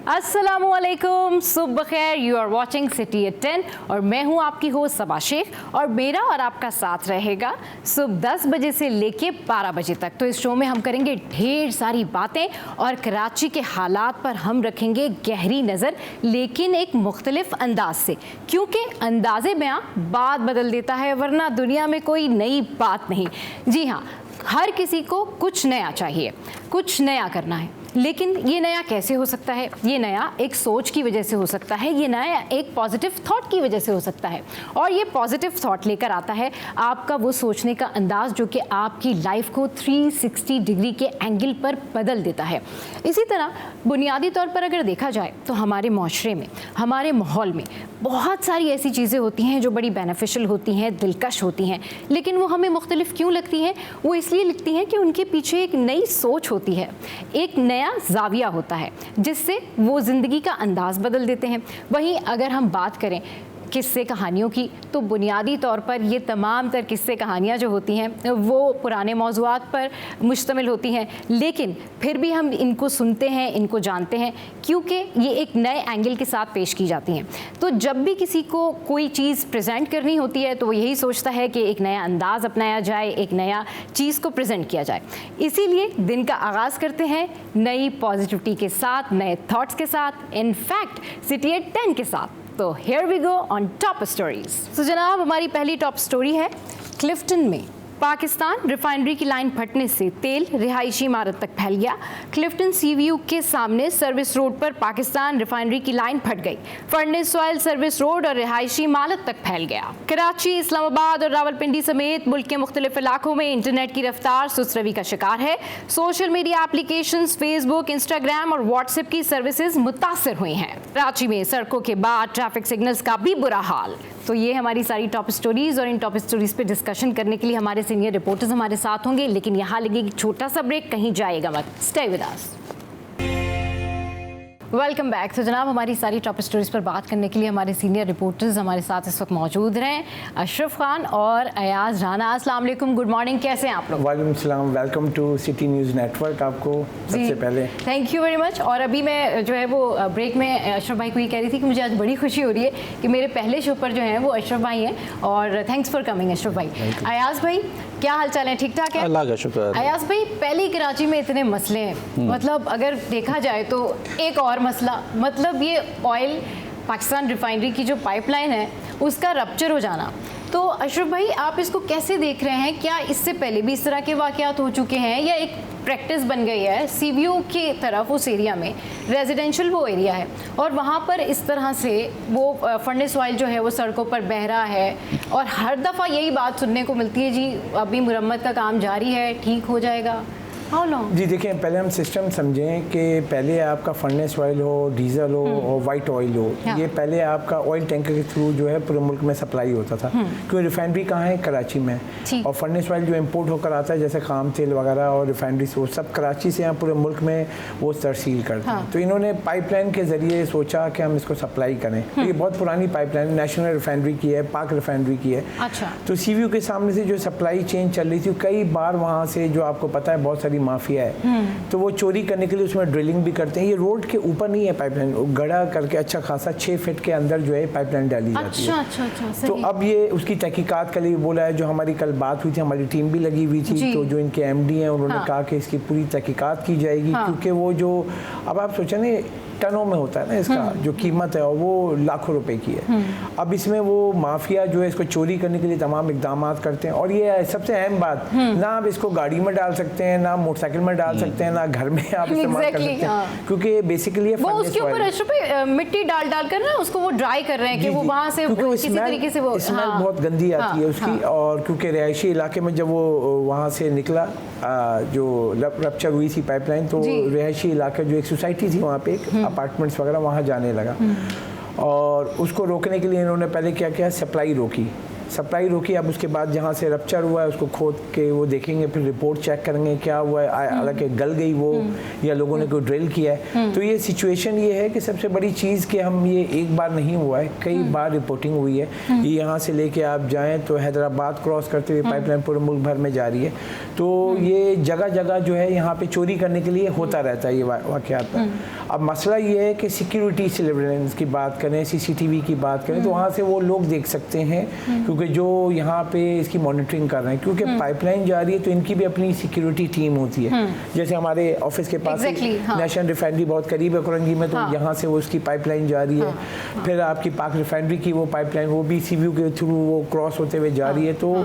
अस्सलामुअलैकुम, सुबह खैर। You are watching City at 10 और मैं हूं आपकी होस्ट सबा शेख और मेरा और आपका साथ रहेगा सुबह 10 बजे से लेके 12 बजे तक। तो इस शो में हम करेंगे ढेर सारी बातें और कराची के हालात पर हम रखेंगे गहरी नज़र, लेकिन एक मुख्तलिफ अंदाज से, क्योंकि अंदाज़े बयां बात बदल देता है, वरना दुनिया में कोई नई बात नहीं। जी हाँ, हर किसी को कुछ नया चाहिए, कुछ नया करना है, लेकिन ये नया कैसे हो सकता है? ये नया एक सोच की वजह से हो सकता है, ये नया एक पॉजिटिव थॉट की वजह से हो सकता है, और ये पॉजिटिव थॉट लेकर आता है आपका वो सोचने का अंदाज जो कि आपकी लाइफ को 360 डिग्री के एंगल पर बदल देता है। इसी तरह बुनियादी तौर पर अगर देखा जाए तो हमारे माशरे में, हमारे माहौल में बहुत सारी ऐसी चीज़ें होती हैं जो बड़ी बेनिफिशियल होती हैं, दिलकश होती हैं, लेकिन वो हमें मुख्तलिफ क्यों लगती हैं? वो इसलिए लगती हैं कि उनके पीछे एक नई सोच होती है, एक नया ज़ाविया होता है, जिससे वो ज़िंदगी का अंदाज़ बदल देते हैं। वहीं अगर हम बात करें किस्से कहानियों की, तो बुनियादी तौर पर ये तमाम तर किस्से कहानियाँ जो होती हैं वो पुराने मौज़ूआत पर मुश्तमिल होती हैं, लेकिन फिर भी हम इनको सुनते हैं, इनको जानते हैं, क्योंकि ये एक नए एंगल के साथ पेश की जाती हैं। तो जब भी किसी को कोई चीज़ प्रेजेंट करनी होती है तो वो यही सोचता है कि एक नया अंदाज़ अपनाया जाए, एक नया चीज़ को प्रेजेंट किया जाए। इसीलिए दिन का आगाज़ करते हैं नई पॉजिटिविटी के साथ, नए थाट्स के साथ, इनफैक्ट सिटी एट 10 के साथ। तो here we go on top stories. तो जनाब, हमारी पहली टॉप स्टोरी है क्लिफ्टन में पाकिस्तान रिफाइनरी की लाइन फटने से तेल रिहायशी इमारत तक फैल गया। क्लिफ्टन सीवीयू के सामने सर्विस रोड पर पाकिस्तान रिफाइनरी की लाइन फट गई। फर्नेस ऑयल सर्विस रोड और रिहायशी इमारत तक फैल गया। कराची, इस्लामाबाद और रावलपिंडी समेत मुल्क के मुख्तलिफ इलाकों में इंटरनेट की रफ्तार सुस्रवी का शिकार है। Social media applications, Facebook, Instagram और व्हाट्सएप की सर्विसेज मुतासर हुई हैं। कराची में सड़कों के बाद ट्रैफिक सिग्नल्स का भी बुरा हाल। तो ये हमारी सारी टॉप स्टोरीज, और इन टॉप स्टोरीज पे डिस्कशन करने के लिए हमारे सीनियर रिपोर्टर्स हमारे साथ होंगे, लेकिन यहाँ लगेगी छोटा सा ब्रेक, कहीं जाएगा मत, stay with us. Welcome back. तो जनाब, हमारी सारी टॉप स्टोरीज पर बात करने के लिए हमारे सीनियर रिपोर्टर्स हमारे साथ इस वक्त मौजूद हैं, अशरफ खान और अयाज राना। अस्सलाम वालेकुम, गुड मॉर्निंग, कैसे हैं आप लोग? वालेकुम सलाम, welcome to City News Network. आपको सबसे पहले थैंक यू वेरी मच। और अभी मैं जो है वो ब्रेक में अशरफ भाई को ये कह रही थी कि मुझे आज बड़ी खुशी हो रही है कि मेरे पहले शो पर जो हैं वो अशरफ भाई हैं, और थैंक्स फॉर कमिंग अशरफ भाई। अयाज भाई, क्या हाल चाल है? ठीक ठाक है? अल्लाह का शुक्र। अयाज भाई, पहले कराची में इतने मसले हैं, मतलब अगर देखा जाए तो एक और मसला, मतलब ये ऑयल पाकिस्तान रिफाइनरी की जो पाइपलाइन है उसका रप्चर हो जाना। तो अशरफ भाई, आप इसको कैसे देख रहे हैं? क्या इससे पहले भी इस तरह के वाक़यात हो चुके हैं, या एक प्रैक्टिस बन गई है सीवीओ की तरफ? उस एरिया में रेजिडेंशियल वो एरिया है और वहाँ पर इस तरह से वो फर्नेस ऑयल जो है वो सड़कों पर बह रहा है, और हर दफ़ा यही बात सुनने को मिलती है, जी अभी मुरम्मत का काम जारी है, ठीक हो जाएगा। How long? जी देखिए, पहले हम सिस्टम समझें कि पहले आपका फर्नेस ऑयल हो, डीजल हो और वाइट ऑयल हो, ये पहले आपका ऑयल टैंकर के थ्रू जो है पूरे मुल्क में सप्लाई होता था, क्योंकि रिफाइनरी कहाँ है? कराची में। और फर्नेस ऑयल जो इम्पोर्ट होकर आता है, जैसे खाम तेल वगैरह और रिफाइनरी सोर्स, सब कराची से यहाँ पूरे मुल्क में वो तरसील करते हैं। तो इन्होंने पाइपलाइन के ज़रिए सोचा कि हम इसको सप्लाई करें। ये बहुत पुरानी पाइपलाइन नेशनल रिफाइनरी की है, पाक रिफाइनरी की है। अच्छा। तो सीवीयू के सामने से जो सप्लाई चेन चल रही थी, कई बार वहाँ से, जो आपको पता है, बहुत सारी माफिया है, तो वो चोरी करने के लिए उसमें ड्रिलिंग भी करते हैं। ये रोड के ऊपर नहीं है पाइपलाइन, गड़ा करके अच्छा खासा 6 फीट के अंदर जो है पाइपलाइन डाली जाती है। अच्छा, तो अब ये उसकी तहकीकात के लिए बोला है, जो हमारी कल बात हुई थी, हमारी टीम भी लगी हुई थी, तो जो इनके एमडी हैं उन्होंने कहा कि इसकी पूरी तहकीकात की जाएगी, क्योंकि वो जो अब आप सोचें ना, टनों में होता है ना इसका जो कीमत है, और वो लाखों रुपए की है। अब इसमें वो माफिया जो है इसको चोरी करने के लिए तमाम इकदाम करते हैं, और ये सबसे अहम बात, ना आप इसको गाड़ी में डाल सकते हैं, ना मोटरसाइकिल में डाल सकते हैं, ना घर में आप इस्तेमाल कर सकते हैं, क्योंकि बेसिकली वो उसके ऊपर मिट्टी डाल कर ना उसको वो ड्राई कर रहे हैं कि वो वहाँ से किसी तरीके से वो स्मेल बहुत गंदी आती है उसकी। और क्योंकि रिहायशी इलाके में जब वो वहाँ से निकला, जो रप्चर हुई थी पाइपलाइन, तो रिहायशी इलाका जो एक सोसाइटी थी वहाँ पे, एक अपार्टमेंट्स वगैरह वहाँ जाने लगा, और उसको रोकने के लिए इन्होंने पहले क्या किया, सप्लाई रोकी। सप्लाई रोकी, अब उसके बाद जहाँ से रप्चर हुआ है उसको खोद के वो देखेंगे, फिर रिपोर्ट चेक करेंगे क्या हुआ है, हालांकि गल गई वो या लोगों ने कोई ड्रिल किया है। तो ये सिचुएशन ये है कि सबसे बड़ी चीज़ कि हम ये एक बार नहीं हुआ है, कई बार रिपोर्टिंग हुई है। ये यहाँ से लेके आप जाएँ तो हैदराबाद क्रॉस करते हुए पाइपलाइन पूरे मुल्क भर में जा रही है। तो ये जगह जगह जो है यहाँ पे चोरी करने के लिए होता रहता है ये वाक़यात। अब मसला ये है कि सिक्योरिटी सर्विलेंस की बात करें, सीसीटीवी की बात करें, तो वहाँ से वो लोग देख सकते हैं, क्योंकि जो यहाँ पे इसकी मॉनिटरिंग कर रहे हैं, क्योंकि पाइपलाइन जा रही है तो इनकी भी अपनी सिक्योरिटी टीम होती है। जैसे हमारे ऑफिस के पास नेशनल रिफाइनरी बहुत करीब है कुरंगी में, तो यहाँ से वो उसकी पाइपलाइन जा रही है। फिर आपकी पाक रिफाइनरी की वो पाइपलाइन वो भी सीव्यू के थ्रू वो क्रॉस होते हुए जा रही है। तो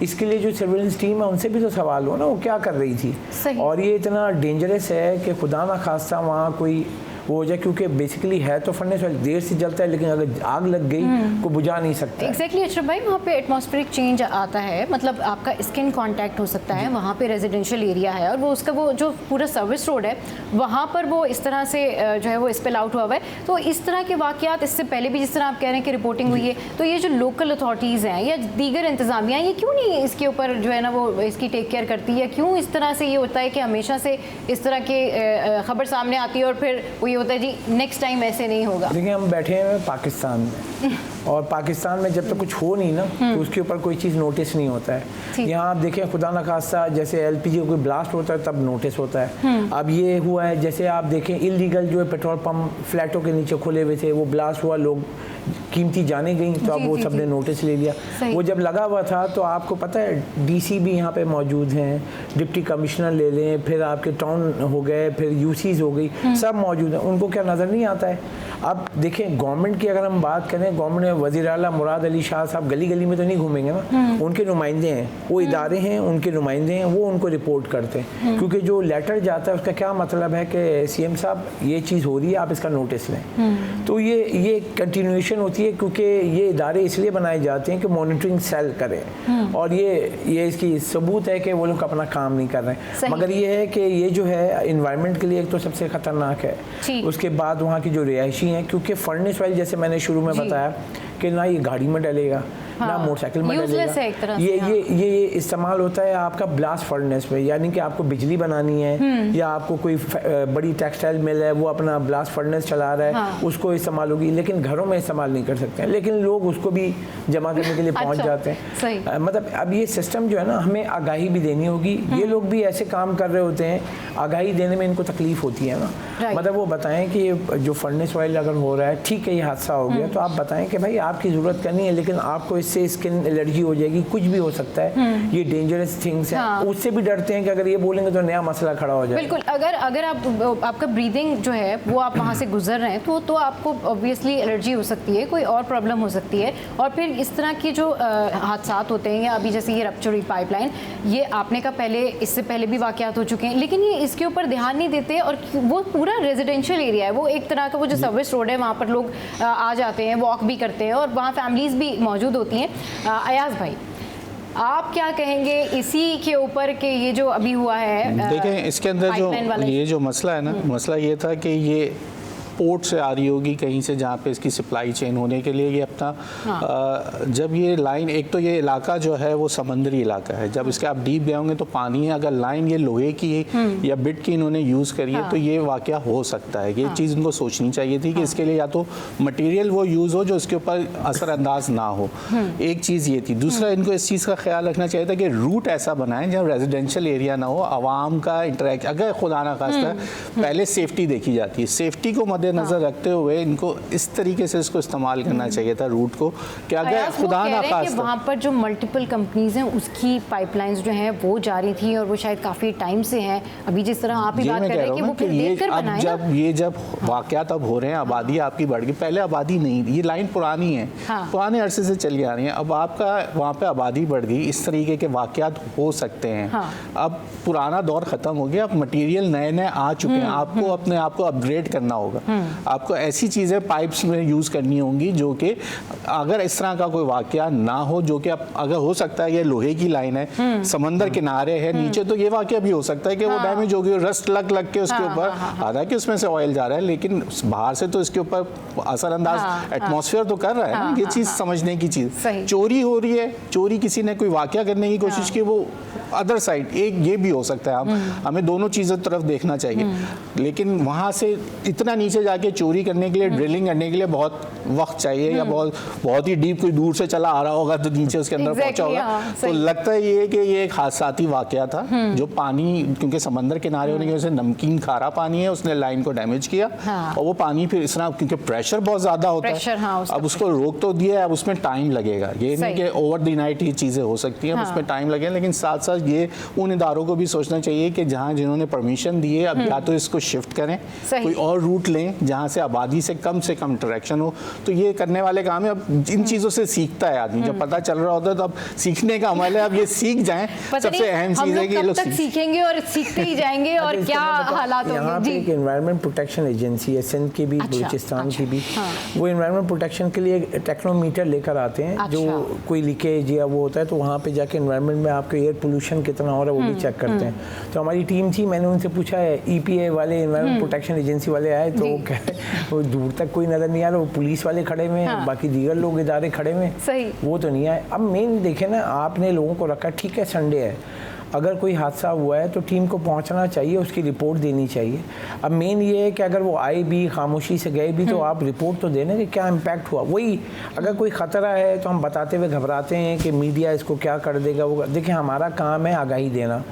इसके लिए जो सर्विलेंस टीम है उनसे भी तो सवाल हो ना, वो क्या कर रही थी। और ये इतना डेंजरस है कि खुदा ना खास्ता वहाँ कोई वो हो जाए, क्योंकि बेसिकली है तो फर्नेस वाली देर से जलता है, लेकिन अगर आग लग गई को बुझा नहीं सकता। एग्जैक्टली अशरफ भाई, वहाँ पे एटमॉस्फेरिक चेंज आता है, मतलब आपका स्किन कांटेक्ट हो सकता है, वहाँ पे रेजिडेंशियल एरिया है और वो उसका वो जो पूरा सर्विस रोड है वहाँ पर वो इस तरह से जो है वो स्पिल आउट हुआ है। तो इस तरह के वाक़यात इससे पहले भी जिस तरह आप कह रहे हैं कि रिपोर्टिंग हुई है, तो ये जो लोकल अथॉरिटीज़ हैं या दीगर इंतज़ामिया, ये क्यों नहीं इसके ऊपर जो है ना वो इसकी टेक केयर करती है? क्यों इस तरह से ये होता है कि हमेशा से इस तरह की खबर सामने आती है और फिर वो ये होता है जी नेक्स्ट टाइम ऐसे नहीं होगा? देखिए, हम बैठे हैं पाकिस्तान में और पाकिस्तान में जब तक कुछ हो नहीं ना तो उसके ऊपर कोई चीज़ नोटिस नहीं होता है। यहाँ आप देखें, खुदा न खास्ता जैसे एलपीजी कोई ब्लास्ट होता है तब नोटिस होता है। अब ये हुआ है, जैसे आप देखें इलीगल जो है पेट्रोल पंप फ्लैटों के नीचे खुले हुए थे, वो ब्लास्ट हुआ, लोग कीमती जाने गई, तो अब वो सबने नोटिस ले लिया। वो जब लगा हुआ था तो आपको पता है डीसी भी यहाँ पे मौजूद हैं, डिप्टी कमिश्नर ले लें, फिर आपके टाउन हो गए, फिर यूसीज हो गई, सब मौजूद हैं, उनको क्या नज़र नहीं आता है? अब देखें, गवर्नमेंट की अगर हम बात करें, गवर्नमेंट में वज़ीर आला मुराद अली शाह साहब गली गली में तो नहीं घूमेंगे ना, उनके नुमाइंदे हैं, वो इदारे हैं, उनके नुमाइंदे हैं, वो उनको रिपोर्ट करते हैं। क्योंकि जो लेटर जाता है उसका क्या मतलब है कि सीएम साहब ये चीज़ हो रही है, आप इसका नोटिस लें। तो ये कंटिन्यूएशन होती है, क्योंकि ये इदारे इसलिए बनाए जाते हैं कि मॉनिटरिंग सेल करें, और ये इसकी सबूत है कि वो लोग अपना काम नहीं कर रहे हैं। मगर ये है कि ये जो है इन्वायरमेंट के लिए एक तो सबसे ख़तरनाक है, उसके बाद वहाँ की जो रिहायशी हैं, क्योंकि फर्नेस ऑयल जैसे मैंने शुरू में बताया कि ना ये गाड़ी में डलेगा, ना मोटरसाइकिल में डलेगा, ये इस्तेमाल होता है आपका ब्लास्ट फर्नेस में, यानी कि आपको बिजली बनानी है या आपको कोई बड़ी टेक्सटाइल मिल है वो अपना ब्लास्ट फर्नेस चला रहा है, उसको इस्तेमाल होगी, लेकिन घरों में इस्तेमाल नहीं कर सकते हैं, लेकिन लोग उसको भी जमा करने के लिए पहुंच जाते हैं। मतलब अब ये सिस्टम जो है ना, हमें आगाही भी देनी होगी। ये लोग भी ऐसे काम कर रहे होते हैं, आगाही देने में इनको तकलीफ होती है ना, मतलब वो बताएं कि जो फर्नेस ऑयल अगर हो रहा है, ठीक है ये हादसा हो गया, तो आप बताएं कि भाई आपकी ज़रूरत करनी है, लेकिन आपको इससे स्किन एलर्जी हो जाएगी, कुछ भी हो सकता है, ये डेंजरस थिंग्स हैं। उससे भी डरते हैं कि अगर ये बोलेंगे तो नया मसला खड़ा हो जाएगा। बिल्कुल, अगर आपका ब्रीदिंग जो है वो आप वहाँ से गुजर रहे हैं तो आपको ऑब्वियसली एलर्जी हो सकती है, कोई और प्रॉब्लम हो सकती है, और फिर इस तरह के जो हादसा होते हैं, या अभी जैसे ये रप्चर हुई पाइपलाइन, ये आपने का पहले इससे पहले भी वाक़यात हो चुके हैं, लेकिन ये इसके ऊपर ध्यान नहीं देते, और वो पूरा रेजिडेंशियल एरिया है, वो एक तरह का वो जो सर्विस रोड है, वहाँ पर लोग आ जाते हैं, वॉक भी करते हैं, और वहाँ फैमिलीज़ भी मौजूद होती हैं। अयाज भाई, आप क्या कहेंगे इसी के ऊपर कि ये जो अभी हुआ है? देखें, इसके अंदर जो ये जो मसला है ना, मसला ये था कि ये पोर्ट से आ रही होगी कहीं से, जहाँ पे इसकी सप्लाई चेन होने के लिए ये अपना जब ये लाइन, एक तो ये इलाका जो है वो समंदरी इलाका है, जब इसके आप डीप गए होंगे तो पानी है, अगर लाइन ये लोहे की या बिट की इन्होंने यूज़ करी है तो ये वाक़या हो सकता है। ये चीज़ इनको सोचनी चाहिए थी कि इसके लिए या तो मटीरियल वो यूज़ हो जो इसके ऊपर असरअंदाज ना हो, एक चीज़ ये थी। दूसरा, इनको इस चीज़ का ख्याल रखना चाहिए था कि रूट ऐसा बनाएं जहाँ रेजिडेंशियल एरिया ना हो, आवाम का इंटरेक्ट, अगर खुदा ना खास्ता पहले सेफ्टी देखी जाती है, सेफ्टी को नजर रखते हुए इनको इस तरीके से इसको इस्तेमाल करना चाहिए था रूट को, कि अगर खुदा ना खास्ता वहाँ पर जो मल्टीपल कंपनीज हैं उसकी पाइपलाइंस जो हैं वो जारी थी, और वो शायद काफ़ी टाइम से हैं, अभी जिस तरह आप ही बात कर रहे हैं कि वो फिर देखकर बनाए। जब वाक़यात अब हो रहे हैं, आबादी आपकी बढ़ गई, पहले आबादी नहीं थी, ये लाइन पुरानी है, पुराने अरसे से चली आ रही है, अब आपका वहाँ पे आबादी बढ़ गई, इस तरीके के वाक़यात हो सकते हैं। अब पुराना दौर ख़त्म हो गया, अब मटीरियल नए नए आ चुके हैं, आपको अपने आप को अपग्रेड करना होगा। आपको ऐसी चीज़ें पाइप्स में यूज़ करनी होंगी जो कि अगर इस तरह का कोई वाकया ना हो, जो कि अगर हो सकता है ये लोहे की लाइन है, समंदर किनारे है नीचे, तो ये वाकया भी हो सकता है कि वो डैमेज हो गई, रस्ट लग के उसके ऊपर, हालांकि उसमें से ऑयल जा रहा है लेकिन बाहर से तो इसके ऊपर असरअंदाज एटमॉस्फेयर तो कर रहा है ना। ये चीज़ समझने की चीज़। चोरी हो रही है, चोरी किसी ने कोई वाकया करने की कोशिश की, वो अदर साइड एक ये भी हो सकता है। हमें दोनों चीज़ों तरफ देखना चाहिए, लेकिन वहाँ से इतना नीचे जाके चोरी करने के लिए, ड्रिलिंग करने के लिए बहुत वक्त चाहिए, या बहुत ही डीप कोई दूर से चला आ रहा होगा तो नीचे उसके अंदर पहुंचा होगा। तो लगता है ये कि ये एक हादसाती वाकया था, जो पानी, क्योंकि समंदर किनारे होने की वजह से नमकीन खारा पानी है, उसने लाइन को डैमेज किया। और वो पानी फिर इस तरह, क्योंकि प्रेशर बहुत ज़्यादा होता है, अब उसको रोक तो दिया, अब उसमें टाइम लगेगा। ये नहीं कि ओवर द नाइट ये चीज़ें हो सकती हैं, उसमें टाइम लगेगा। लेकिन साथ साथ ये उन इदारों को भी सोचना चाहिए कि जहाँ जिन्होंने परमिशन दी है, अब या तो इसको शिफ्ट करें, कोई और रूट लें जहाँ से आबादी से कम इंटरेक्शन हो। तो ये करने वाले काम है। अब इन चीज़ों से सीखता है आदमी, जब पता चल रहा होता है तो अब सीखने का अमल है, अब ये सीख जाएं। सबसे अहम चीज़ है कि ये लोग सीखेंगे और सीखते ही जाएंगे और क्या हालात होंगे। एक एनवायरनमेंट प्रोटेक्शन एजेंसी है सिंध की भी, बलूचिस्तान की भी, वो एनवायरनमेंट प्रोटेक्शन के लिए टेक्नोमीटर लेकर आते हैं। जो कोई लीकेज या वो होता है तो वहाँ पे जाके एनवायरनमेंट में आपका एयर पोल्यूशन कितना हो रहा है वो भी चेक करते हैं। तो हमारी टीम थी, मैंने उनसे पूछा है, EPA वाले, एनवायरनमेंट प्रोटेक्शन एजेंसी वाले आए तो वो दूर तक कोई नज़र नहीं आ रहा, वो पुलिस वाले खड़े हुए हैं, बाकी दीगर लोग इदारे खड़े हुए हैं, वो तो नहीं आए। अब मेन देखे ना, आपने लोगों को रखा, ठीक है संडे है, अगर कोई हादसा हुआ है तो टीम को पहुंचना चाहिए, उसकी रिपोर्ट देनी चाहिए। अब मेन ये है कि अगर वो आए भी, खामोशी से गए भी, तो आप रिपोर्ट तो देना कि क्या इम्पैक्ट हुआ। वही अगर कोई ख़तरा है तो हम बताते हुए घबराते हैं कि मीडिया इसको क्या कर देगा, वो देखिए हमारा काम है आगाही देना,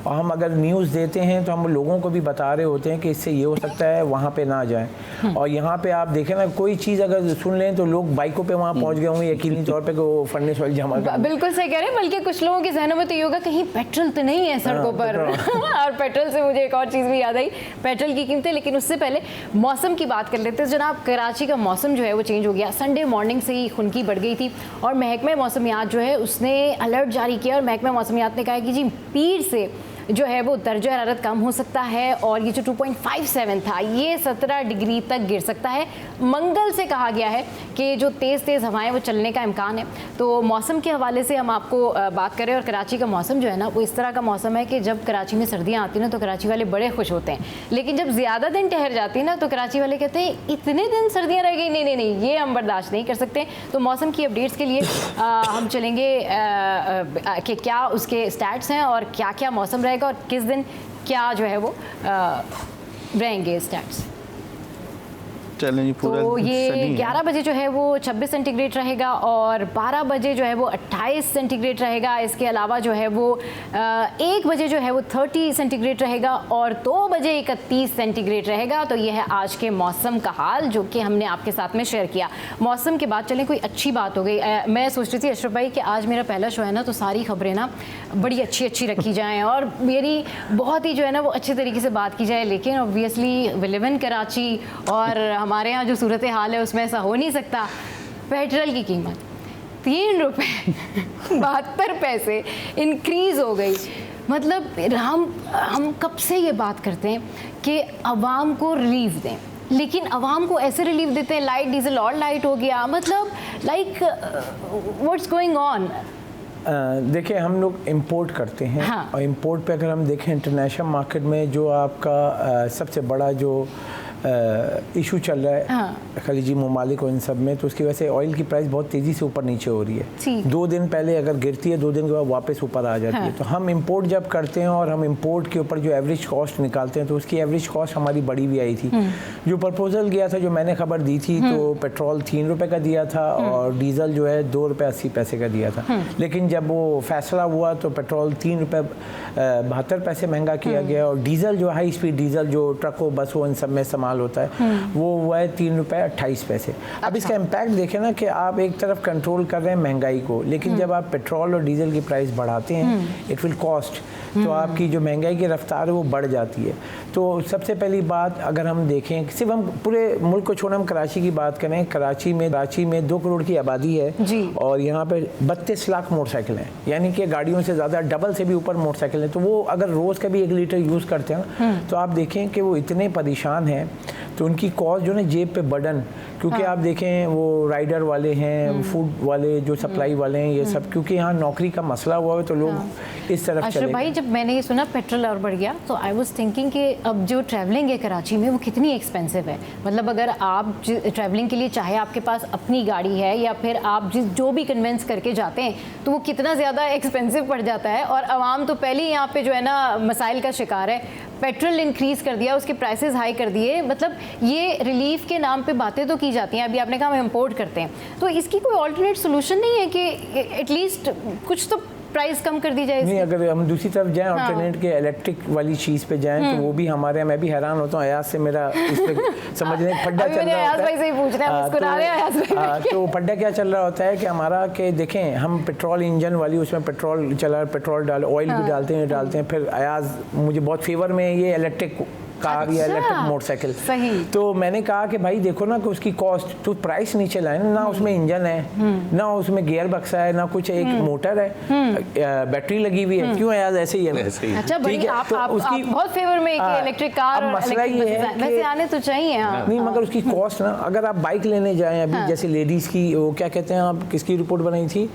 और हम अगर न्यूज़ देते हैं तो हम लोगों को भी बता रहे होते हैं कि इससे ये हो सकता है, वहाँ पर ना जाएँ। और यहाँ पर आप देखें ना, कोई चीज़ अगर सुन लें तो लोग बाइकों पर वहाँ पहुँच गए होंगे यकीनी तौर पर कि वो फर्नेस ऑयल जमा कर। बिल्कुल सही कह रहे हैं, बल्कि कुछ लोगों के जहनों में तो ये होगा कहीं पेट्रोल तो नहीं है सड़कों पर। और पेट्रोल से मुझे एक और चीज़ भी याद आई, पेट्रोल की कीमतें। लेकिन उससे पहले मौसम की बात कर लेते हैं जनाब। कराची का मौसम जो है वो चेंज हो गया, संडे मॉर्निंग से ही खुनकी बढ़ गई थी और महकमा मौसमियात जो है उसने अलर्ट जारी किया, और महकमा मौसमियात ने कहा कि जी पीर से जो है वो दर्जा हरारत कम हो सकता है, और ये जो 2.57 था ये 17 डिग्री तक गिर सकता है। मंगल से कहा गया है कि जो तेज़ हवाएं वो चलने का इम्कान है। तो मौसम के हवाले से हम आपको बात करें, और कराची का मौसम जो है ना वो इस तरह का मौसम है कि जब कराची में सर्दियाँ आती हैं ना तो कराची वाले बड़े खुश होते हैं, लेकिन जब ज़्यादा दिन ठहर जाती है ना तो कराची वाले कहते हैं इतने दिन सर्दियाँ रह गई, नहीं नहीं नहीं, ये हम बर्दाश्त नहीं कर सकते। तो मौसम की अपडेट्स के लिए हम चलेंगे कि क्या उसके स्टैट्स हैं और क्या क्या मौसम रहेगा और किस दिन क्या जो है वो रहेंगे स्टैट्स। तो ये 11 बजे जो है वो 26 सेंटीग्रेड रहेगा, और 12 बजे जो है वो 28 सेंटीग्रेड रहेगा। इसके अलावा जो है वो 1 बजे जो है वो 30 सेंटीग्रेड रहेगा, और 2 बजे 31 सेंटीग्रेड रहेगा। तो ये है आज के मौसम का हाल जो कि हमने आपके साथ में शेयर किया। मौसम के बाद चलें कोई अच्छी बात हो गई। मैं सोच रही थी अशरफ भाई कि आज मेरा पहला शो है ना, तो सारी खबरें ना बड़ी अच्छी रखी जाएँ और मेरी बहुत ही जो है ना वो अच्छे तरीके से बात की जाए, लेकिन obviously we live in Karachi और हमारे यहाँ जो सूरत हाल है उसमें ऐसा हो नहीं सकता। पेट्रोल की कीमत 3 रुपये 72 पैसे इंक्रीज़ हो गई। मतलब हम कब से ये बात करते हैं कि अवाम को रिलीफ दें, लेकिन अवाम को ऐसे रिलीफ देते हैं, लाइट डीजल और लाइट हो गया, मतलब लाइक व्हाट्स गोइंग ऑन। देखिए हम लोग इंपोर्ट करते हैं, और इंपोर्ट पे अगर हम देखें इंटरनेशनल मार्केट में जो आपका सबसे बड़ा जो इशू चल रहा है खलीजी ममालिक और इन सब में, तो उसकी वजह से ऑयल की प्राइस बहुत तेज़ी से ऊपर नीचे हो रही है। 2 दिन पहले अगर गिरती है, 2 दिन के बाद वापस ऊपर आ जाती है। तो हम इंपोर्ट जब करते हैं और हम इंपोर्ट के ऊपर जो एवरेज कॉस्ट निकालते हैं, तो उसकी एवरेज कॉस्ट हमारी बढ़ी भी आई थी। जो प्रपोजल गया था, जो मैंने खबर दी थी, तो पेट्रोल 3 रुपये का दिया था और डीजल जो है 2 रुपये 80 पैसे का दिया था। लेकिन जब वो फैसला हुआ तो पेट्रोल 3 रुपये 72 पैसे महंगा किया गया, और डीजल जो हाई स्पीड डीजल जो ट्रकों बसों इन सब में इस्तेमाल होता है वो हुआ है 3 रुपये 28 पैसे। अब इसका इम्पैक्ट देखें ना कि आप एक तरफ कंट्रोल कर रहे हैं महंगाई को, लेकिन जब आप पेट्रोल और डीजल की प्राइस बढ़ाते हैं, इट विल कॉस्ट, तो आपकी जो महंगाई की रफ्तार है वो बढ़ जाती है। तो सबसे पहली बात अगर हम देखें, सिर्फ हम पूरे मुल्क को छोड़ हम कराची की बात करें, कराची में 2 करोड़ की आबादी है और यहाँ पे 32 लाख मोटरसाइकिल हैं, यानी कि गाड़ियों से ज़्यादा, डबल से भी ऊपर मोटरसाइकिल है। तो वो अगर रोज़ का भी 1 लीटर यूज़ करते हैं तो आप देखें कि वो इतने परेशान हैं। तो उनकी कॉस्ट जो ना जेब पे बर्डन, क्योंकि आप देखें वो राइडर वाले हैं, फूड वाले जो सप्लाई वाले हैं, ये सब क्योंकि यहाँ नौकरी का मसला हुआ है तो लोग इस तरफ चले। भाई जब मैंने ये सुना पेट्रोल और बढ़ गया तो आई वाज थिंकिंग कि अब जो ट्रैवलिंग है कराची में वो कितनी एक्सपेंसिव है। मतलब अगर आप ट्रैवलिंग के लिए चाहे आपके पास अपनी गाड़ी है या फिर आप जो भी कन्वेंस करके जाते हैं तो वो कितना ज़्यादा एक्सपेंसिव पड़ जाता है। और आवाम तो पहले ही यहाँ पे जो है ना मसाइल का शिकार है। पेट्रोल इंक्रीज कर दिया, उसके प्राइसेस हाई कर दिए। मतलब ये रिलीफ के नाम पे बातें तो की जाती हैं। अभी आपने कहा हम इंपोर्ट करते हैं, तो इसकी कोई ऑल्टरनेट सोल्यूशन नहीं है कि एटलीस्ट कुछ तो प्राइस कम कर दी जाए? नहीं, अगर हम दूसरी तरफ जाएं ऑल्टरनेट के इलेक्ट्रिक वाली चीज़ पे जाएं तो वो भी हमारे यहाँ, मैं भी हैरान होता हूँ। अयाज से मेरा इस पे समझने फड्डा चल रहा होता है। तो फड्डा क्या चल रहा होता है कि हमारा कि देखें हम पेट्रोल इंजन वाली उसमें पेट्रोल चला, पेट्रोल डाल, ऑयल भी डालते हैं, फिर अयाज मुझे बहुत फेवर में ये इलेक्ट्रिक कार या इलेक्ट्रिक मोटरसाइकिल। तो मैंने कहा कि भाई देखो ना कि उसकी कॉस्ट तो प्राइस नीचे लाए ना, उसमें इंजन है ना, उसमें गियर बक्सा है ना, कुछ एक मोटर है, बैटरी लगी हुई है, क्यों है यार ऐसे ही है। अच्छा भाई आप उसकी बहुत फेवर में इलेक्ट्रिक कार, मसला ये है वैसे आने तो चाहिए नहीं, मगर उसकी कॉस्ट ना, अगर आप बाइक लेने जाएं अभी जैसे लेडीज की वो क्या कहते हैं, आप किसकी रिपोर्ट बनाई थी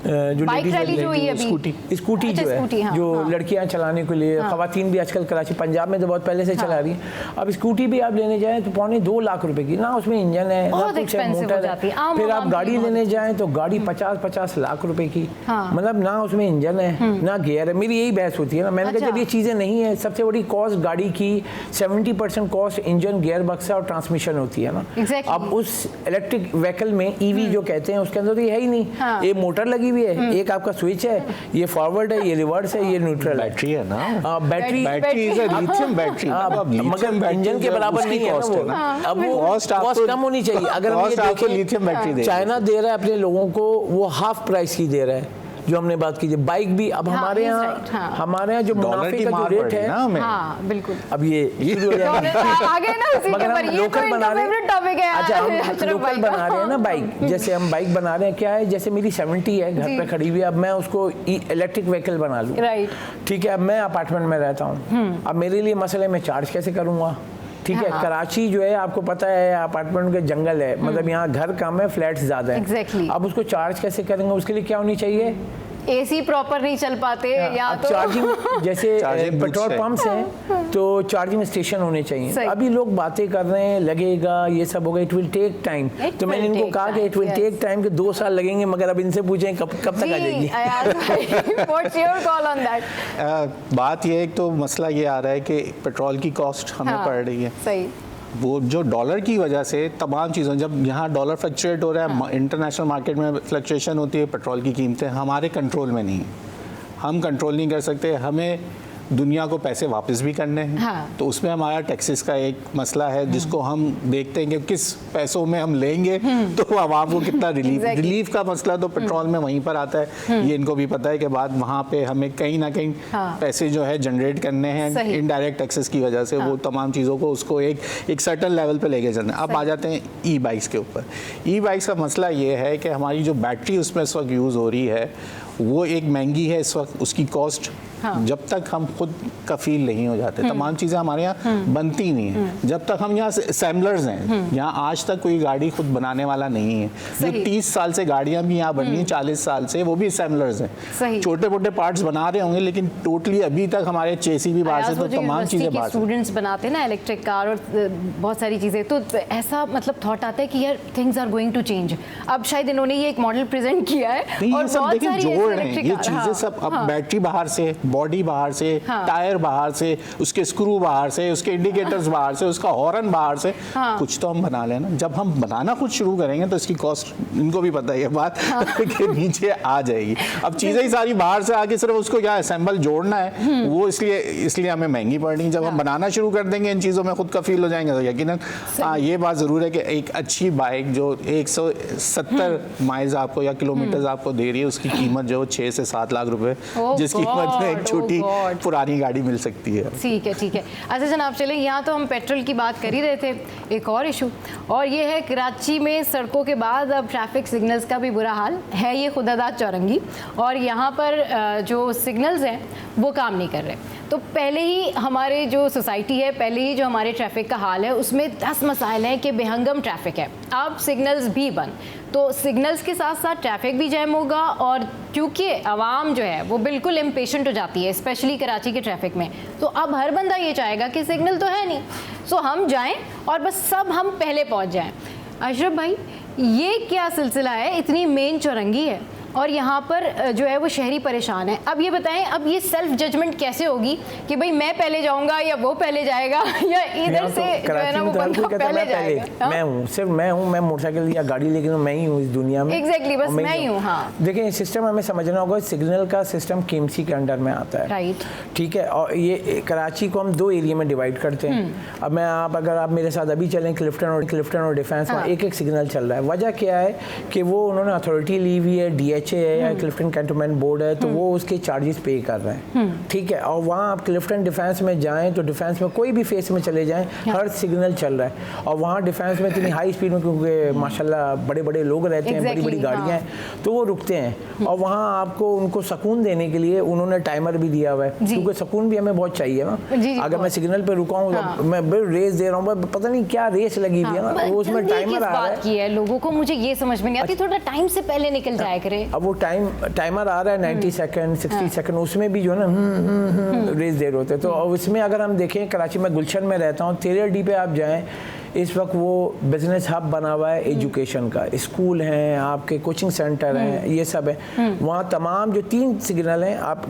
जो बाइक रैली जो हुई अभी, स्कूटी जो है जो लड़कियां चलाने के लिए, खवातीन भी आजकल कराची पंजाब में तो बहुत पहले से चला रही है। अब स्कूटी भी आप लेने जाएं तो 2.25 लाख रुपए की, ना उसमें इंजन है ना कुछ है, मोटर है। फिर आप गाड़ी लेने जाएं तो गाड़ी 50-50 लाख रुपए की, मतलब ना उसमें इंजन है ना गियर है। मेरी यही बहस होती है ना, मैंने कहा जब ये चीजें नहीं है, सबसे बड़ी कॉस्ट गाड़ी की 70% कॉस्ट इंजन, गियर बक्सा और ट्रांसमिशन होती है ना। अब उस इलेक्ट्रिक व्हीकल में ईवी जो कहते हैं उसके अंदर तो ये है ही नहीं, ये मोटर लगी हुई है, एक आपका स्विच है, ये फॉरवर्ड है, ये रिवर्स है, ये न्यूट्रल है, बैटरी है ना, battery is a lithium battery, मगर इंजन के बराबर नहीं है ना वो। अब वो कॉस्ट कम होनी चाहिए। अगर हम ये देखें लिथियम बैटरी चाइना दे रहा है अपने लोगों को, वो हाफ प्राइस की दे रहा है जो हमने बात की। बाइक भी अब हमारे यहाँ जो मुनाफे का जो रेट है, बिल्कुल अब ये आगे ना उसी के पर, ये लोकल बना रहे हैं। अच्छा हम लोकल बना रहे हैं ना बाइक, जैसे हम बाइक बना रहे हैं, क्या है जैसे मेरी 70 है घर पे खड़ी हुई, अब मैं उसको इलेक्ट्रिक व्हीकल बना लूँ, ठीक है। अब मैं अपार्टमेंट में रहता हूँ, अब मेरे लिए मसले में चार्ज कैसे करूँगा, ठीक है। कराची जो है आपको पता है अपार्टमेंट के जंगल है, मतलब यहाँ घर कम है, फ्लैट्स ज्यादा है। अब उसको चार्ज कैसे करेंगे, उसके लिए क्या होनी चाहिए, एसी प्रॉपर नहीं चल पाते या तो चार्जिंग जैसे पेट्रोल पंप्स हैं तो चार्जिंग स्टेशन होने चाहिए। अभी लोग बातें कर रहे हैं लगेगा ये सब होगा, इट विल टेक टाइम। तो मैंने इनको कहा कि इट विल टेक टाइम कि 2 साल लगेंगे, मगर अब इनसे पूछें कब तक आ जाएगी। What's your call on that? बात ये एक तो मसला ये आ रहा है कि पेट्रोल की कॉस्ट हमें पड़ रही है, सही वो जो डॉलर की वजह से तमाम चीज़ों, जब यहाँ डॉलर फ्लक्चुएट हो रहा है, इंटरनेशनल मार्केट में फ्लक्चुएशन होती है, पेट्रोल की कीमतें हमारे कंट्रोल में नहीं है, हम कंट्रोल नहीं कर सकते। हमें दुनिया को पैसे वापस भी करने हैं, तो उसमें हमारा टैक्सेस का एक मसला है जिसको हम देखते हैं कि किस पैसों में हम लेंगे तो आवाम को कितना रिलीफ का मसला तो पेट्रोल में वहीं पर आता है। ये इनको भी पता है कि बाद वहाँ पे हमें कहीं ना कहीं पैसे जो है जनरेट करने हैं इनडायरेक्ट टैक्सेस की वजह से, वो तमाम चीज़ों को उसको एक सर्टन लेवल पे लेके चलना है। अब आ जाते हैं ई बाइक्स के ऊपर। ई बाइक्स का मसला ये है कि हमारी जो बैटरी उसमें इस वक्त यूज़ हो रही है वो एक महंगी है इस वक्त, उसकी कॉस्ट जब तक हम खुद कफील नहीं हो जाते, तमाम चीज़ें हमारे यहाँ बनती नहीं है। जब तक हम यहाँ असेंबलर्स हैं, यहाँ आज तक कोई गाड़ी खुद बनाने वाला नहीं है। जो 30 साल से गाड़ियाँ भी यहाँ बन रही हैं, 40 साल से, वो भी असेंबलर्स हैं। छोटे मोटे पार्ट्स बना रहे होंगे लेकिन टोटली अभी तक हमारे चेसी भी बाहर से, तो तमाम चीज़ें बाहर से। स्टूडेंट्स बनाते हैं ना इलेक्ट्रिक कार और बहुत सारी चीज़ें, तो ऐसा मतलब थॉट आता है कि यार things are going to change. अब शायद इन्होंने ये एक मॉडल प्रेजेंट किया है और बहुत सारी जोड़ रहे हैं ये चीज़ें सब। अब बैटरी बाहर से, बॉडी बाहर से, टायर बाहर से, उसके स्क्रू बाहर से, उसके इंडिकेटर्स बाहर से, उसका हॉर्न बाहर से, कुछ तो हम बना लेना। जब हम बनाना खुद शुरू करेंगे तो इसकी कॉस्ट इनको भी पता है बात के नीचे आ जाएगी। अब चीजें ही सारी बाहर से आके सिर्फ उसको क्या असेंबल जोड़ना है, वो इसलिए हमें महंगी पड़ रही। जब हम बनाना शुरू कर देंगे इन चीजों में खुद कफील हो जाएंगे तो यकीनन ये बात जरूर है कि एक अच्छी बाइक जो 170 माइल्स आपको या किलोमीटर आपको दे रही है, उसकी कीमत जो 6 से 7 लाख रुपए, जिस कीमत में एक छोटी पुरानी गाड़ी मिल सकती है। ठीक है, ठीक है। अच्छा जनाब, चले यहाँ तो हम पेट्रोल की बात कर ही रहे थे, एक और इशू और ये है कराची में सड़कों के बाद अब ट्रैफिक सिग्नल्स का भी बुरा हाल है। ये खुदादाद चौरंगी और यहाँ पर जो सिग्नल्स हैं वो काम नहीं कर रहे। तो पहले ही हमारे जो सोसाइटी है, पहले ही जो हमारे ट्रैफिक का हाल है उसमें 10 मसाइल हैं कि बेहंगम ट्रैफिक है। अब सिग्नल्स भी बंद, तो सिग्नल्स के साथ साथ ट्रैफिक भी जैम होगा, और क्योंकि आवाम जो है वो बिल्कुल इम्पेशेंट हो जाती है स्पेशली कराची के ट्रैफिक में, तो अब हर बंदा ये चाहेगा कि सिग्नल तो है नहीं, सो हम जाएं और बस सब हम पहले पहुंच जाएं। अशरफ भाई, ये क्या सिलसिला है? इतनी मेन चौरंगी है और यहाँ पर जो है वो शहरी परेशान है। अब ये बताएं, अब ये सेल्फ जजमेंट कैसे होगी कि भाई मैं पहले जाऊंगा या वो पहले जाएगा या इधर से जो है ना वो बंदा पहले जाएगा? मैं हूँ, सिर्फ मैं हूँ, मैं मोटरसाइकिल या गाड़ी लेकिन मैं ही हूँ इस दुनिया में। एग्जैक्टली, बस मैं ही हूँ। हाँ, देखिए सिस्टम हमें समझना होगा, सिग्नल का सिस्टम KMC के अंडर में आता है, राइट? ठीक है, और ये कराची को हम 2 एरिया में डिवाइड करते हैं। अब अगर आप मेरे साथ अभी चलें क्लिफ्टन और डिफेंस में एक सिग्नल चल रहा है। वजह क्या है कि वो उन्होंने अथॉरिटी ली हुई है, DHA है या क्लिफ्टन कैंटोनमेंट बोर्ड है, तो वो उसके चार्जेस पे कर रहे हैं, ठीक है। और वहाँ आप क्लिफ्टन डिफेंस में जाएं तो डिफेंस में कोई भी फेस में चले जाएं, हर सिग्नल चल रहा है। और वहाँ डिफेंस में इतनी हाई स्पीड में, क्योंकि माशाल्लाह बड़े बड़े लोग रहते हैं, बड़ी बड़ी गाड़ियाँ हैं, तो वो रुकते हैं। और वहाँ आपको उनको सुकून देने के लिए उन्होंने टाइमर भी दिया हुआ है, क्योंकि सुकून भी हमें बहुत चाहिए ना। अगर मैं सिग्नल पे रुका हूँ तो मैं रेस दे रहा हूँ, पता नहीं क्या रेस लगी हुई है ना, वो उसमें टाइमर आ रहा है। लोगों को मुझे ये समझ में नहीं आती, थोड़ा टाइम से पहले निकल जाया करे। अब वो टाइमर आ रहा है 90 सेकंड 60 सेकंड, उसमें भी जो है ना रेस दे रहे होते हैं। तो उसमें अगर हम देखें, कराची में गुलशन में रहता हूँ, 13D पे आप जाएं, इस वक्त वो बिजनेस हब बना हुआ है एजुकेशन का, स्कूल हैं, आपके कोचिंग सेंटर हैं, ये सब है। वहाँ तमाम जो 3 सिग्नल हैं, आप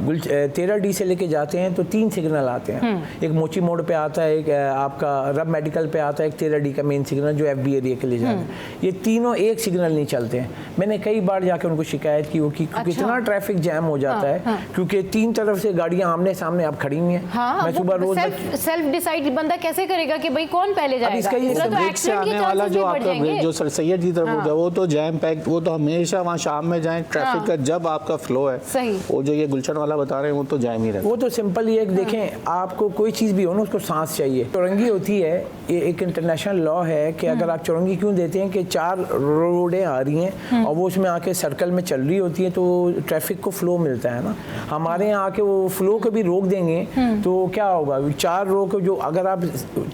13D से लेके जाते हैं तो 3 सिग्नल आते हैं। एक मोची मोड़ पे आता है, एक आपका रब मेडिकल पे आता है, एक 13D का मेन सिग्नल जो FB एरिया के लिए जाता है। ये तीनों एक सिग्नल नहीं चलते हैं। मैंने कई बार जाके उनको शिकायत की, वो क्योंकि इतना ट्रैफिक जैम हो जाता है, क्योंकि 3 तरफ से गाड़ियाँ आमने सामने आप खड़ी हुई हैं। मैं सुबह रोज सेल्फ डिसाइड बंदा कैसे करेगा कि भाई कौन पहले जाएगा? से आने वाला जो आपका जो सर सैयद की तरफ होगा, वो तो जैम पैक, वो तो हमेशा वहाँ शाम में जाएं, ट्रैफिक का जब आपका फ्लो है सही, वो जो ये गुलशन वाला बता रहे हैं वो तो जैम ही रहता है। वो तो सिंपल ये देखें, आपको कोई चीज़ भी हो ना, उसको सांस चाहिए। चौरंगी होती है, ये एक इंटरनेशनल लॉ है कि अगर आप चौरंगी क्यों देते हैं कि 4 रोडें आ रही हैं और वो उसमें आके सर्कल में चल रही होती है, तो ट्रैफिक को फ्लो मिलता है ना। हमारे यहाँ आके वो फ्लो को भी रोक देंगे तो क्या होगा? 4 रो को जो, अगर आप